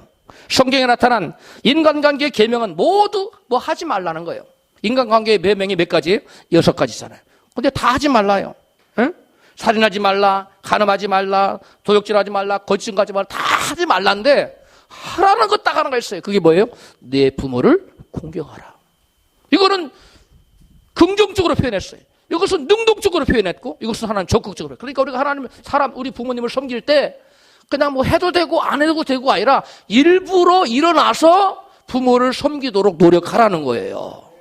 성경에 나타난 인간관계의 계명은 모두 뭐 하지 말라는 거예요. 인간관계의 계명이 몇 가지? 6가지잖아요. 근데 다 하지 말라요. 응? 살인하지 말라, 간음하지 말라, 도둑질하지 말라, 거짓증가하지 말라, 다 하지 말라인데 하라는 것 딱 하나가 있어요. 그게 뭐예요? 내 부모를 공경하라. 이거는 긍정적으로 표현했어요. 이것은 능동적으로 표현했고, 이것은 하나님 적극적으로. 그러니까 우리가 하나님, 우리 부모님을 섬길 때 그냥 뭐 해도 되고 안 해도 되고 아니라 일부러 일어나서 부모를 섬기도록 노력하라는 거예요.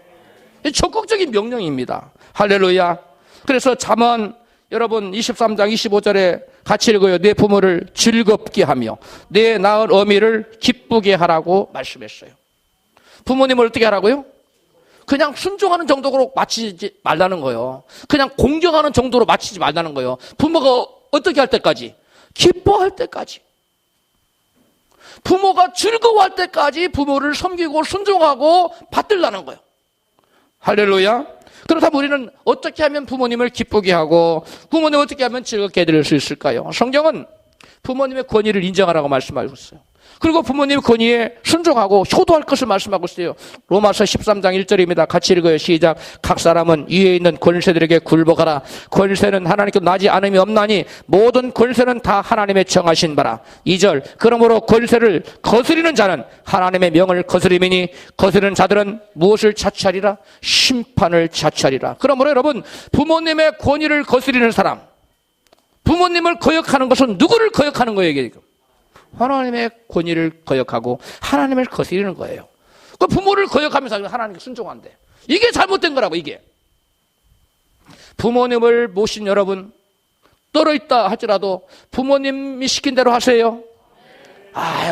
적극적인 명령입니다. 할렐루야. 그래서 잠언 여러분 23장 25절에 같이 읽어요. 내 부모를 즐겁게 하며 내 낳은 어미를 기쁘게 하라고 말씀했어요. 부모님을 어떻게 하라고요? 그냥 순종하는 정도로 마치지 말라는 거예요. 그냥 공경하는 정도로 마치지 말라는 거예요. 부모가 어떻게 할 때까지? 기뻐할 때까지. 부모가 즐거워할 때까지 부모를 섬기고 순종하고 받들라는 거예요. 할렐루야. 그렇다면 우리는 어떻게 하면 부모님을 기쁘게 하고 부모님 어떻게 하면 즐겁게 해드릴 수 있을까요? 성경은 부모님의 권위를 인정하라고 말씀하고 있어요. 그리고 부모님 권위에 순종하고 효도할 것을 말씀하고 있어요. 로마서 13장 1절입니다. 같이 읽어요. 시작. 각 사람은 위에 있는 권세들에게 굴복하라. 권세는 하나님께 나지 않음이 없나니 모든 권세는 다 하나님의 정하신 바라. 2절. 그러므로 권세를 거스리는 자는 하나님의 명을 거스림이니 거스리는 자들은 무엇을 자취하리라? 심판을 자취하리라. 그러므로 여러분, 부모님의 권위를 거스리는 사람, 부모님을 거역하는 것은 누구를 거역하는 거예요? 이게 하나님의 권위를 거역하고 하나님을 거스리는 거예요. 그 부모를 거역하면서 하나님께 순종한대. 이게 잘못된 거라고. 이게 부모님을 모신 여러분, 떨어 있다 할지라도 부모님이 시킨 대로 하세요.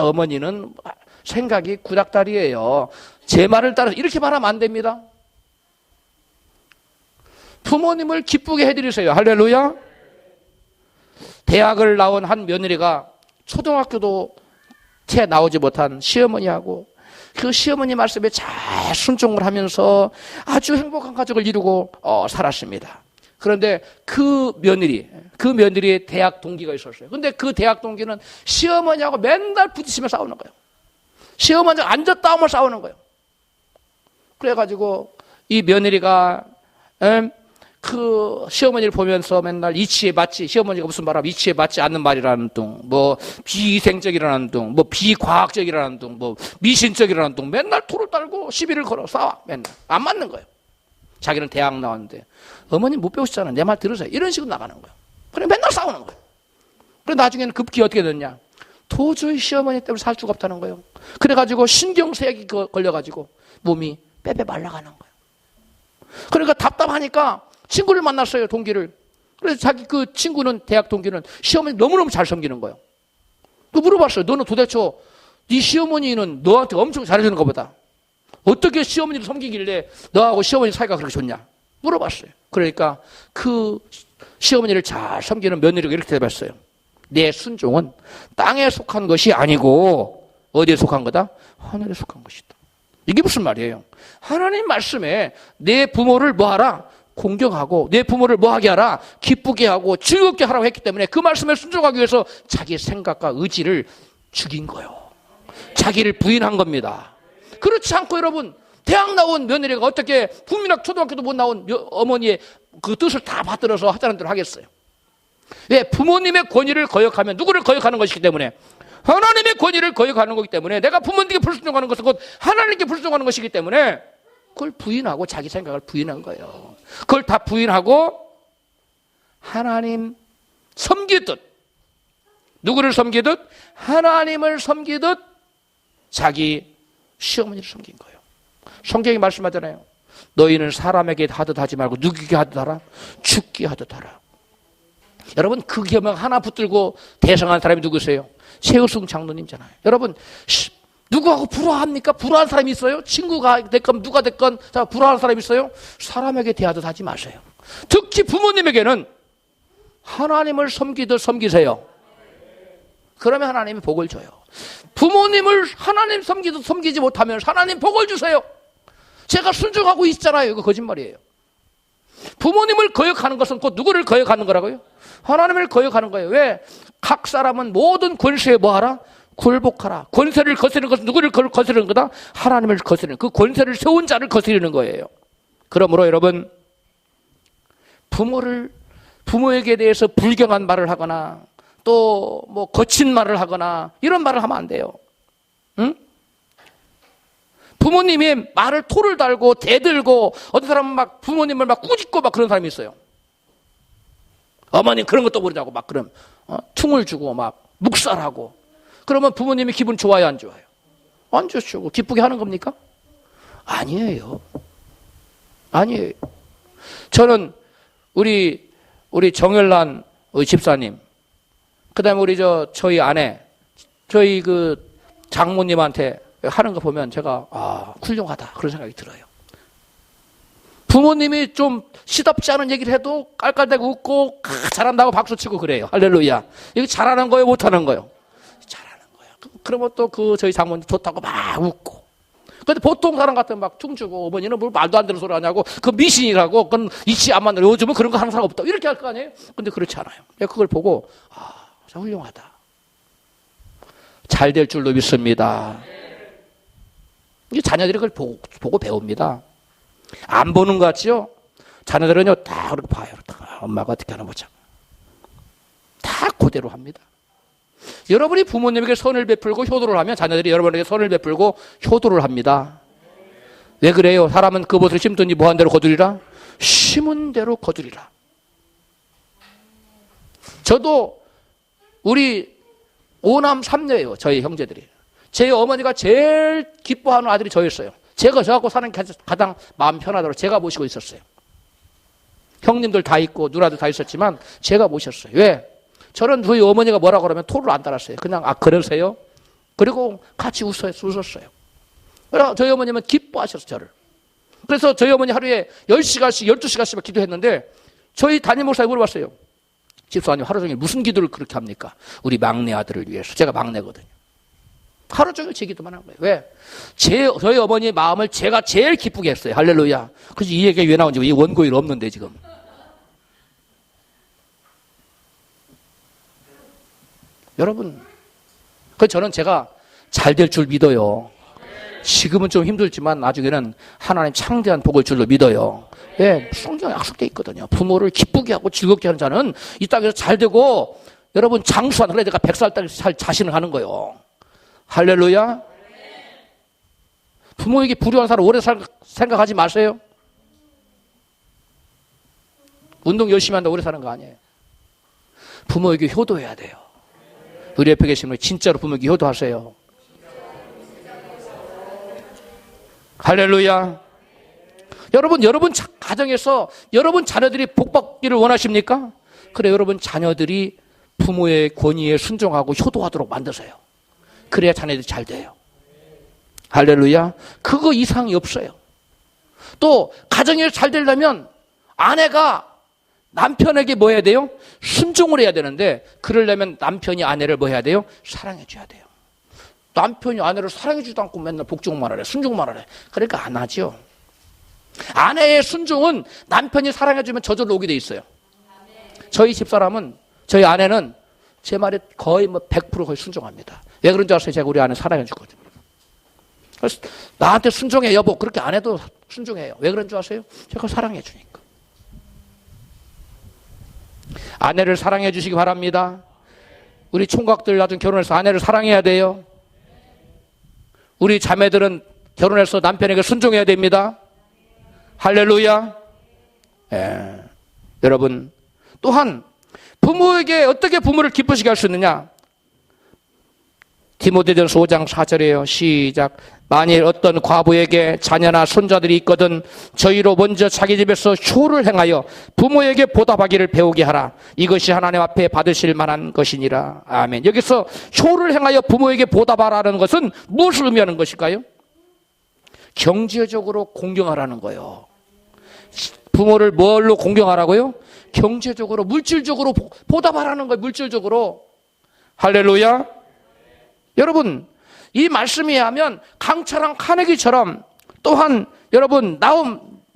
어머니는 생각이 구닥다리예요. 제 말을 따라서 이렇게 말하면 안 됩니다. 부모님을 기쁘게 해드리세요. 할렐루야. 대학을 나온 한 며느리가 초등학교도 채 나오지 못한 시어머니하고 그 시어머니 말씀에 잘 순종을 하면서 아주 행복한 가족을 이루고 살았습니다. 그런데 그 며느리의 대학 동기가 있었어요. 근데 그 대학 동기는 시어머니하고 맨날 부딪히며 싸우는 거예요. 시어머니가 앉았다 하면 싸우는 거예요. 그래가지고 이 며느리가 그 시어머니를 보면서 맨날 이치에 맞지, 시어머니가 무슨 말하면 이치에 맞지 않는 말이라는 둥, 뭐 비위생적이라는 둥, 뭐 비과학적이라는 둥, 뭐 미신적이라는 둥, 맨날 토를 떨고 시비를 걸어 싸워. 맨날 안 맞는 거예요. 자기는 대학 나왔는데 어머니 못 배우시잖아, 내 말 들으세요, 이런 식으로 나가는 거예요. 그래 맨날 싸우는 거예요. 그래 나중에는 급기 어떻게 됐냐, 도저히 시어머니 때문에 살 수가 없다는 거예요. 그래가지고 신경쇠약이 걸려가지고 몸이 빼빼 말라가는 거예요. 그러니까 답답하니까 친구를 만났어요, 동기를. 그래서 자기 그 친구는, 대학 동기는 시어머니 너무너무 잘 섬기는 거예요. 또 물어봤어요. 너는 도대체 네 시어머니는 너한테 엄청 잘해주는 것보다 어떻게 시어머니를 섬기길래 너하고 시어머니 사이가 그렇게 좋냐 물어봤어요. 그러니까 그 시어머니를 잘 섬기는 며느리가 이렇게 대답했어요. 내 순종은 땅에 속한 것이 아니고 어디에 속한 거다? 하늘에 속한 것이다. 이게 무슨 말이에요? 하나님 말씀에 내 부모를 뭐하라? 공경하고 내 부모를 뭐하게 하라? 기쁘게 하고 즐겁게 하라고 했기 때문에 그 말씀에 순종하기 위해서 자기 생각과 의지를 죽인 거예요. 자기를 부인한 겁니다. 그렇지 않고 여러분, 대학 나온 며느리가 어떻게 국민학 초등학교도 못 나온 어머니의 그 뜻을 다 받들어서 하자는 대로 하겠어요? 왜? 부모님의 권위를 거역하면 누구를 거역하는 것이기 때문에, 하나님의 권위를 거역하는 것이기 때문에, 내가 부모님께 불순종하는 것은 곧 하나님께 불순종하는 것이기 때문에 그걸 부인하고 자기 생각을 부인한 거예요. 그걸 다 부인하고 하나님 섬기듯, 누구를 섬기듯? 하나님을 섬기듯 자기 시어머니를 섬긴 거예요. 성경이 말씀하잖아요. 너희는 사람에게 하듯 하지 말고 누구에게 하듯 하라? 죽게 하듯 하라. 여러분, 그 계명 하나 붙들고 대성한 사람이 누구세요? 최우승 장로님잖아요. 여러분, 누구하고 불화합니까? 불화한 사람이 있어요? 친구가 됐건 누가 됐건 불화한 사람이 있어요? 사람에게 대하듯 하지 마세요. 특히 부모님에게는 하나님을 섬기듯 섬기세요. 그러면 하나님이 복을 줘요. 부모님을 하나님 섬기듯 섬기지 못하면 하나님 복을 주세요. 제가 순종하고 있잖아요. 이거 거짓말이에요. 부모님을 거역하는 것은 곧 누구를 거역하는 거라고요? 하나님을 거역하는 거예요. 왜? 각 사람은 모든 권세에 뭐하라? 굴복하라. 권세를 거스르는 것은 누구를 거스르는 거다? 하나님을 거스르는, 그 권세를 세운 자를 거스르는 거예요. 그러므로 여러분, 부모에게 대해서 불경한 말을 하거나 또 뭐 거친 말을 하거나 이런 말을 하면 안 돼요. 응? 부모님이 말을 토를 달고 대들고, 어떤 사람은 막 부모님을 막 꾸짖고 막 그런 사람이 있어요. 어머님 그런 것도 모르자고 막 그럼 퉁을 주고 막 묵살하고, 그러면 부모님이 기분 좋아요, 안 좋아요? 안 좋죠. 기쁘게 하는 겁니까? 아니에요. 아니에요. 저는 우리 정열란 집사님, 그다음에 저희 아내, 저희 그 장모님한테 하는 거 보면 제가 훌륭하다 그런 생각이 들어요. 부모님이 좀 시답지 않은 얘기를 해도 깔깔대고 웃고 잘한다고 박수치고 그래요. 할렐루야. 이거 잘하는 거예요, 못하는 거예요? 잘하는 거예요. 그러면 또 저희 장모님 좋다고 막 웃고. 근데 보통 사람 같으면 막 퉁주고, 어머니는 뭘 말도 안 되는 소리 하냐고, 그 미신이라고, 그건 이치 안 맞는, 요즘은 그런 거 하는 사람 없다, 이렇게 할 거 아니에요? 근데 그렇지 않아요. 내가 그걸 보고 참 훌륭하다. 잘 될 줄로 믿습니다. 이 자녀들이 그걸 보고 배웁니다. 안 보는 것 같죠? 자녀들은요, 다 그렇게 봐요. 엄마가 어떻게 하나 보자. 다 그대로 합니다. 여러분이 부모님에게 선을 베풀고 효도를 하면 자녀들이 여러분에게 선을 베풀고 효도를 합니다. 왜 그래요? 사람은 그 봇을 심든지 뭐한 대로 거두리라? 심은 대로 거두리라. 저도 우리 5남 3녀예요. 저희 형제들이. 제 어머니가 제일 기뻐하는 아들이 저였어요. 제가 저하고 사는 게 가장 마음 편하도록 제가 모시고 있었어요. 형님들 다 있고 누나들 다 있었지만 제가 모셨어요. 왜? 저는 저희 어머니가 뭐라 그러면 토를 안 달았어요. 그냥 그러세요? 그리고 같이 웃었어요. 그래서 저희 어머님은 기뻐하셨어요. 저를. 그래서 저희 어머니 하루에 10시간씩 12시간씩 기도했는데 저희 담임 목사님 물어봤어요. 집사님 하루 종일 무슨 기도를 그렇게 합니까? 우리 막내 아들을 위해서. 제가 막내거든요. 하루 종일 제 기도만 한 거예요. 왜? 저희 어머니의 마음을 제가 제일 기쁘게 했어요. 할렐루야. 그래서 이 얘기가 왜 나온지 이 원고일 없는데 지금. 여러분, 저는 제가 잘 될 줄 믿어요. 지금은 좀 힘들지만 나중에는 하나님 창대한 복을 줄로 믿어요. 왜? 성경에 약속되어 있거든요. 부모를 기쁘게 하고 즐겁게 하는 자는 이 땅에서 잘 되고 여러분 장수하는, 그래 내가 100살 때 살 자신을 하는 거예요. 할렐루야. 부모에게 불효한 사람 오래 살 생각하지 마세요. 운동 열심히 한다고 오래 사는 거 아니에요. 부모에게 효도해야 돼요. 우리 옆에 계신 분 진짜로 부모에게 효도하세요. 할렐루야. 여러분 가정에서 여러분 자녀들이 복받기를 원하십니까? 그래, 여러분 자녀들이 부모의 권위에 순종하고 효도하도록 만드세요. 그래야 자녀들이 잘 돼요. 할렐루야. 그거 이상이 없어요. 또 가정이 잘 되려면 아내가 남편에게 뭐 해야 돼요? 순종을 해야 되는데, 그러려면 남편이 아내를 뭐 해야 돼요? 사랑해 줘야 돼요. 남편이 아내를 사랑해 주지도 않고 맨날 복종만 하래, 순종만 하래. 그러니까 안 하죠. 아내의 순종은 남편이 사랑해 주면 저절로 오게 돼 있어요. 저희 집사람은, 저희 아내는 제 말에 거의 100% 거의 순종합니다. 왜 그런 줄 아세요? 제가 우리 아내 사랑해 주거든요. 그래서 나한테 순종해 여보, 그렇게 안 해도 순종해요. 왜 그런 줄 아세요? 제가 사랑해 주니까. 아내를 사랑해 주시기 바랍니다. 우리 총각들 나중에 결혼해서 아내를 사랑해야 돼요. 우리 자매들은 결혼해서 남편에게 순종해야 됩니다. 할렐루야. 예. 여러분, 또한 부모에게 어떻게 부모를 기쁘시게 할 수 있느냐? 디모데전서 5장 4절이에요. 시작. 만일 어떤 과부에게 자녀나 손자들이 있거든 저희로 먼저 자기 집에서 효를 행하여 부모에게 보답하기를 배우게 하라. 이것이 하나님 앞에 받으실 만한 것이니라. 아멘. 여기서 효를 행하여 부모에게 보답하라는 것은 무엇을 의미하는 것일까요? 경제적으로 공경하라는 거예요. 부모를 뭘로 공경하라고요? 경제적으로, 물질적으로 보답하라는 거예요. 물질적으로. 할렐루야. 여러분, 이 말씀에 하면 강철한 카네기처럼, 또한 여러분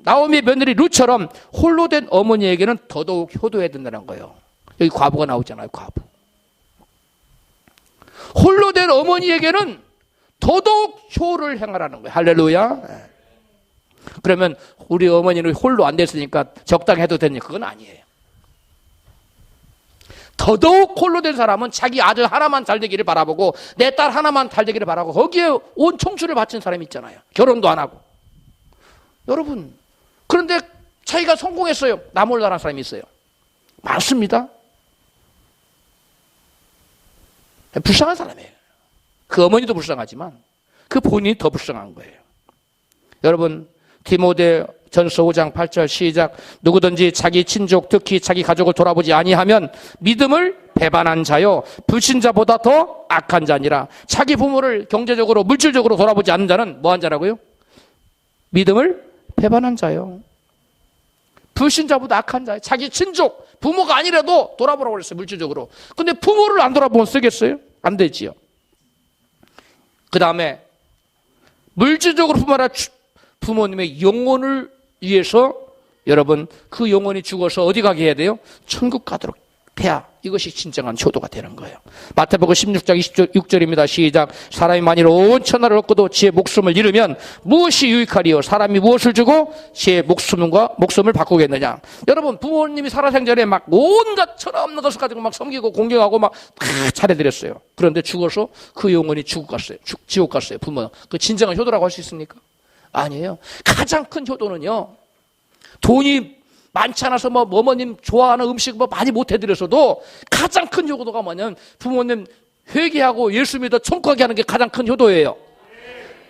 나오미의 며느리 룻처럼 홀로 된 어머니에게는 더더욱 효도해야 된다는 거예요. 여기 과부가 나오잖아요. 과부. 홀로 된 어머니에게는 더더욱 효를 행하라는 거예요. 할렐루야. 그러면 우리 어머니는 홀로 안 됐으니까 적당히 해도 되냐? 그건 아니에요. 더더욱 홀로 된 사람은 자기 아들 하나만 잘 되기를 바라보고 내 딸 하나만 잘 되기를 바라고 거기에 온 청춘을 바친 사람이 있잖아요. 결혼도 안 하고. 여러분, 그런데 자기가 성공했어요. 나 몰라라는 사람이 있어요. 많습니다. 불쌍한 사람이에요. 그 어머니도 불쌍하지만 그 본인이 더 불쌍한 거예요. 여러분, 디모데전서 5장 8절 시작. 누구든지 자기 친족 특히 자기 가족을 돌아보지 아니하면 믿음을 배반한 자요 불신자보다 더 악한 자니라. 자기 부모를 경제적으로 물질적으로 돌아보지 않는 자는 뭐한 자라고요? 믿음을 배반한 자요. 불신자보다 악한 자예요. 자기 친족 부모가 아니라도 돌아보라고 그랬어요. 물질적으로. 근데 부모를 안 돌아보면 쓰겠어요? 안 되지요. 그 다음에 물질적으로 뿐만 아니라 부모님의 영혼을 위해서 여러분 그 영혼이 죽어서 어디 가게 해야 돼요? 천국 가도록 해야 이것이 진정한 효도가 되는 거예요. 마태복음 16장 26절입니다. 시작. 사람이 만일 온 천하를 얻고도 지의 목숨을 잃으면 무엇이 유익하리요? 사람이 무엇을 주고 지의 목숨을 바꾸겠느냐? 여러분, 부모님이 살아생전에 막 온갖 천하 없는 것을 가지고 막 섬기고 공경하고 막 차려드렸어요. 그런데 죽어서 그 영혼이 지옥 갔어요. 부모. 그 진정한 효도라고 할 수 있습니까? 아니에요. 가장 큰 효도는요, 돈이 많지 않아서 어머님 좋아하는 음식 많이 못 해드렸어도 가장 큰 효도가 뭐냐면 부모님 회개하고 예수 믿어 청구하게 하는 게 가장 큰 효도예요.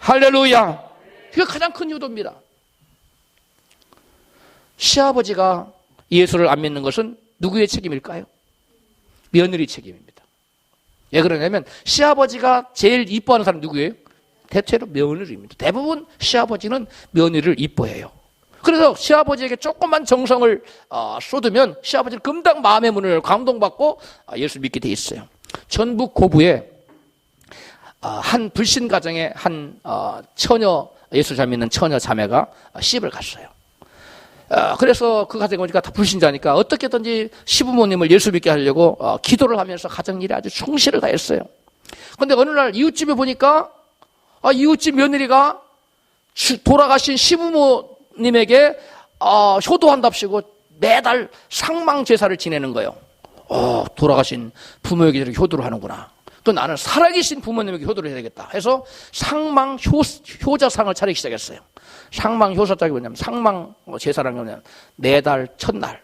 할렐루야. 그게 가장 큰 효도입니다. 시아버지가 예수를 안 믿는 것은 누구의 책임일까요? 며느리 책임입니다. 왜 그러냐면 시아버지가 제일 이뻐하는 사람 누구예요? 대체로 며느리입니다. 대부분 시아버지는 며느리를 이뻐해요. 그래서 시아버지에게 조금만 정성을 쏟으면 시아버지는 금방 마음의 문을 감동받고 예수 믿게 돼 있어요. 전북 고부에 한 불신 가정의 한 처녀, 예수 잘 믿는 처녀 자매가 시집을 갔어요. 그래서 그 가정이 오니까 다 불신자니까 어떻게든지 시부모님을 예수 믿게 하려고 기도를 하면서 가정일에 아주 충실을 다했어요. 그런데 어느 날 이웃집에 보니까 이웃집 며느리가 돌아가신 시부모님에게 효도한답시고 매달 상망 제사를 지내는 거예요. 돌아가신 부모에게 이렇게 효도를 하는구나. 또 나는 살아계신 부모님에게 효도를 해야 되겠다 해서 상망 효자상을 차리기 시작했어요. 상망 효자상이 뭐냐면 상망 제사라는 게 뭐냐면 매달 첫날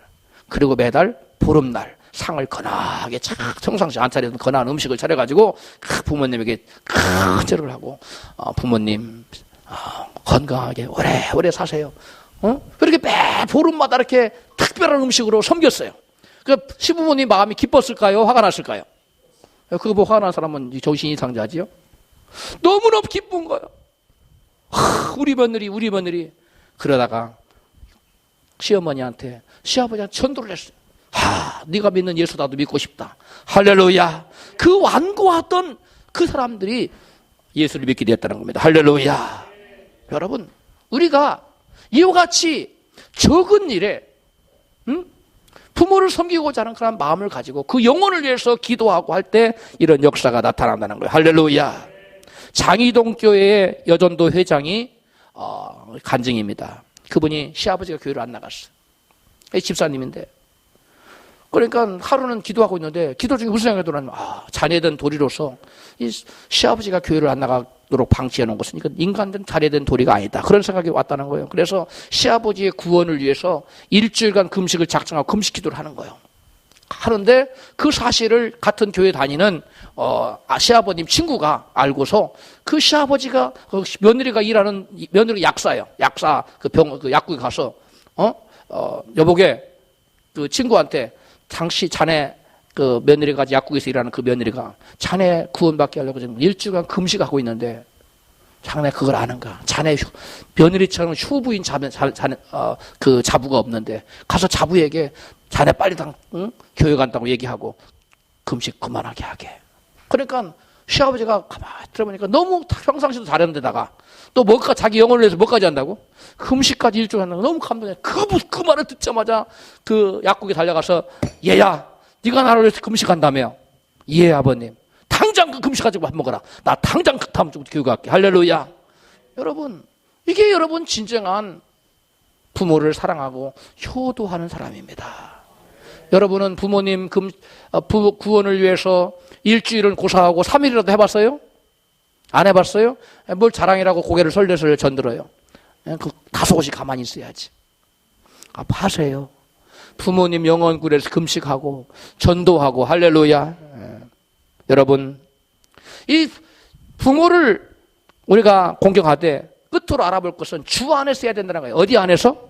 그리고 매달 보름날 상을 건하게 평상시 안 차리던 건한 음식을 차려가지고 부모님에게 큰 절을 하고 부모님 건강하게 오래오래 사세요. 그렇게 매 보름마다 이렇게 특별한 음식으로 섬겼어요. 그 시부모님 마음이 기뻤을까요? 화가 났을까요? 그거 보고 화가 난 사람은 정신 이상자지요. 너무너무 기쁜 거예요. 우리 며느리. 그러다가 시어머니한테 시아버지한테 전도를 했어요. 네가 믿는 예수 나도 믿고 싶다. 할렐루야. 그 완고하던 그 사람들이 예수를 믿게 되었다는 겁니다. 할렐루야. 여러분, 우리가 이와 같이 적은 일에 부모를 섬기고자 하는 그런 마음을 가지고 그 영혼을 위해서 기도하고 할 때 이런 역사가 나타난다는 거예요. 할렐루야. 장이동 교회의 여전도 회장이 간증입니다. 그분이 시아버지가 교회를 안 나갔어요. 집사님인데. 그러니까 하루는 기도하고 있는데 기도 중에 무슨 생각이 들었냐면 자녀된 도리로서 이 시아버지가 교회를 안 나가도록 방치해 놓은 것은 이건 인간된 자녀된 도리가 아니다. 그런 생각이 왔다는 거예요. 그래서 시아버지의 구원을 위해서 일주일간 금식을 작정하고 금식 기도를 하는 거예요. 하는데 그 사실을 같은 교회 다니는 시아버님 친구가 알고서 그 시아버지가 며느리가 일하는 며느리 약사예요. 약사 그 약국에 가서 여보게 그 친구한테 자네 그 며느리가 약국에서 일하는 그 며느리가 자네 구원받게 하려고 지금 일주일간 금식하고 있는데 자네 그걸 아는가? 자네 며느리처럼 효부인 그 자부가 없는데 가서 자부에게 자네 빨리 교회 간다고 얘기하고 금식 그만하게 하게. 그러니까 시아버지가 가만히 들어보니까 너무 평상시도 잘했는데다가 또 자기 영혼을 위해서 뭐까지 한다고? 금식까지 일주일 한다고 너무 감동해. 그 말을 듣자마자 그 약국에 달려가서 얘야, 네가 나를 위해서 금식한다며? 예, 아버님. 당장 그 금식하지 밥 먹어라. 나 당장 그 다음 주부터 교회 갈게. 할렐루야. 여러분, 이게 여러분 진정한 부모를 사랑하고 효도하는 사람입니다. 여러분은 부모님 구원을 위해서 일주일은 고사하고 3일이라도 해봤어요? 안 해봤어요? 뭘 자랑이라고 고개를 설레설레 전들어요. 그 다소곳이 가만히 있어야지. 하세요. 부모님 영혼굴에서 금식하고 전도하고 할렐루야. 여러분, 이 부모를 우리가 공경하되 끝으로 알아볼 것은 주 안에서 해야 된다는 거예요. 어디 안에서?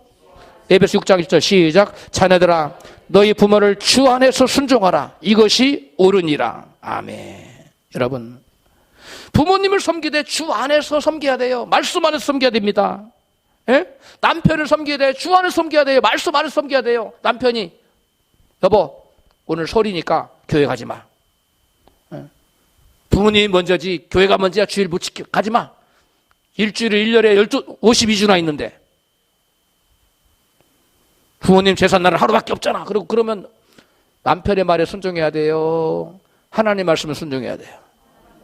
에베소 6장 1절 시작. 자녀들아 너희 부모를 주 안에서 순종하라. 이것이 옳으니라. 아멘. 여러분, 부모님을 섬기되 주 안에서 섬겨야 돼요. 말씀 안에서 섬겨야 됩니다. 예? 남편을 섬겨야 돼요. 주 안에서 섬겨야 돼요. 말씀 안에서 섬겨야 돼요. 남편이 여보 오늘 설이니까 교회 가지 마. 예? 부모님이 먼저지 교회가 먼저야 주일 못 지켜. 가지 마. 일주일에 1년에 52주나 있는데 부모님 제삿날은 하루밖에 없잖아. 그러면 남편의 말에 순종해야 돼요? 하나님의 말씀에 순종해야 돼요?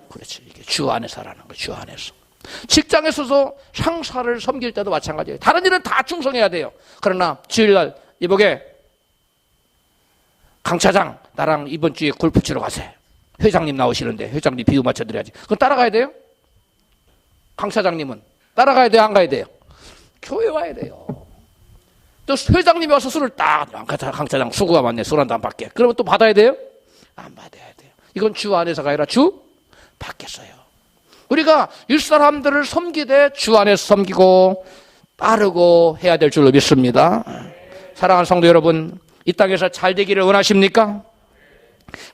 그렇지. 이게 주 안에서 하라는 거예요. 주 안에서. 직장에서도 상사를 섬길 때도 마찬가지예요. 다른 일은 다 충성해야 돼요. 그러나 주일날 이보게 강 차장 나랑 이번 주에 골프 치러 가세요. 회장님 나오시는데 회장님 비유 맞춰드려야지. 그럼 따라가야 돼요? 강 차장님은 따라가야 돼요? 안 가야 돼요? 교회 와야 돼요. 또 회장님이 와서 술을 딱 강 차장 수고가 많네. 술 한 잔 받게. 그러면 또 받아야 돼요? 안 받아야 돼요. 이건 주 안에서가 아니라 주 밖에서요. 우리가 윗사람들을 섬기되 주 안에서 섬기고 따르고 해야 될 줄로 믿습니다. 사랑하는 성도 여러분, 이 땅에서 잘 되기를 원하십니까?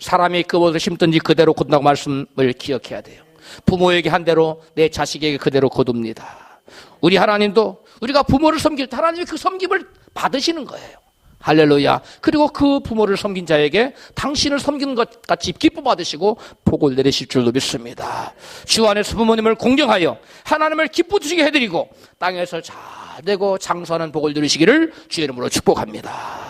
사람이 그것을 심든지 그대로 거둔다고 말씀을 기억해야 돼요. 부모에게 한 대로 내 자식에게 그대로 거둡니다. 우리 하나님도 우리가 부모를 섬길 때 하나님이 그 섬김을 받으시는 거예요. 할렐루야. 그리고 그 부모를 섬긴 자에게 당신을 섬기는 것 같이 기쁨 받으시고 복을 내리실 줄로 믿습니다. 주 안에서 부모님을 공경하여 하나님을 기쁘시게 해드리고 땅에서 잘 되고 장수하는 복을 누리시기를 주의 이름으로 축복합니다.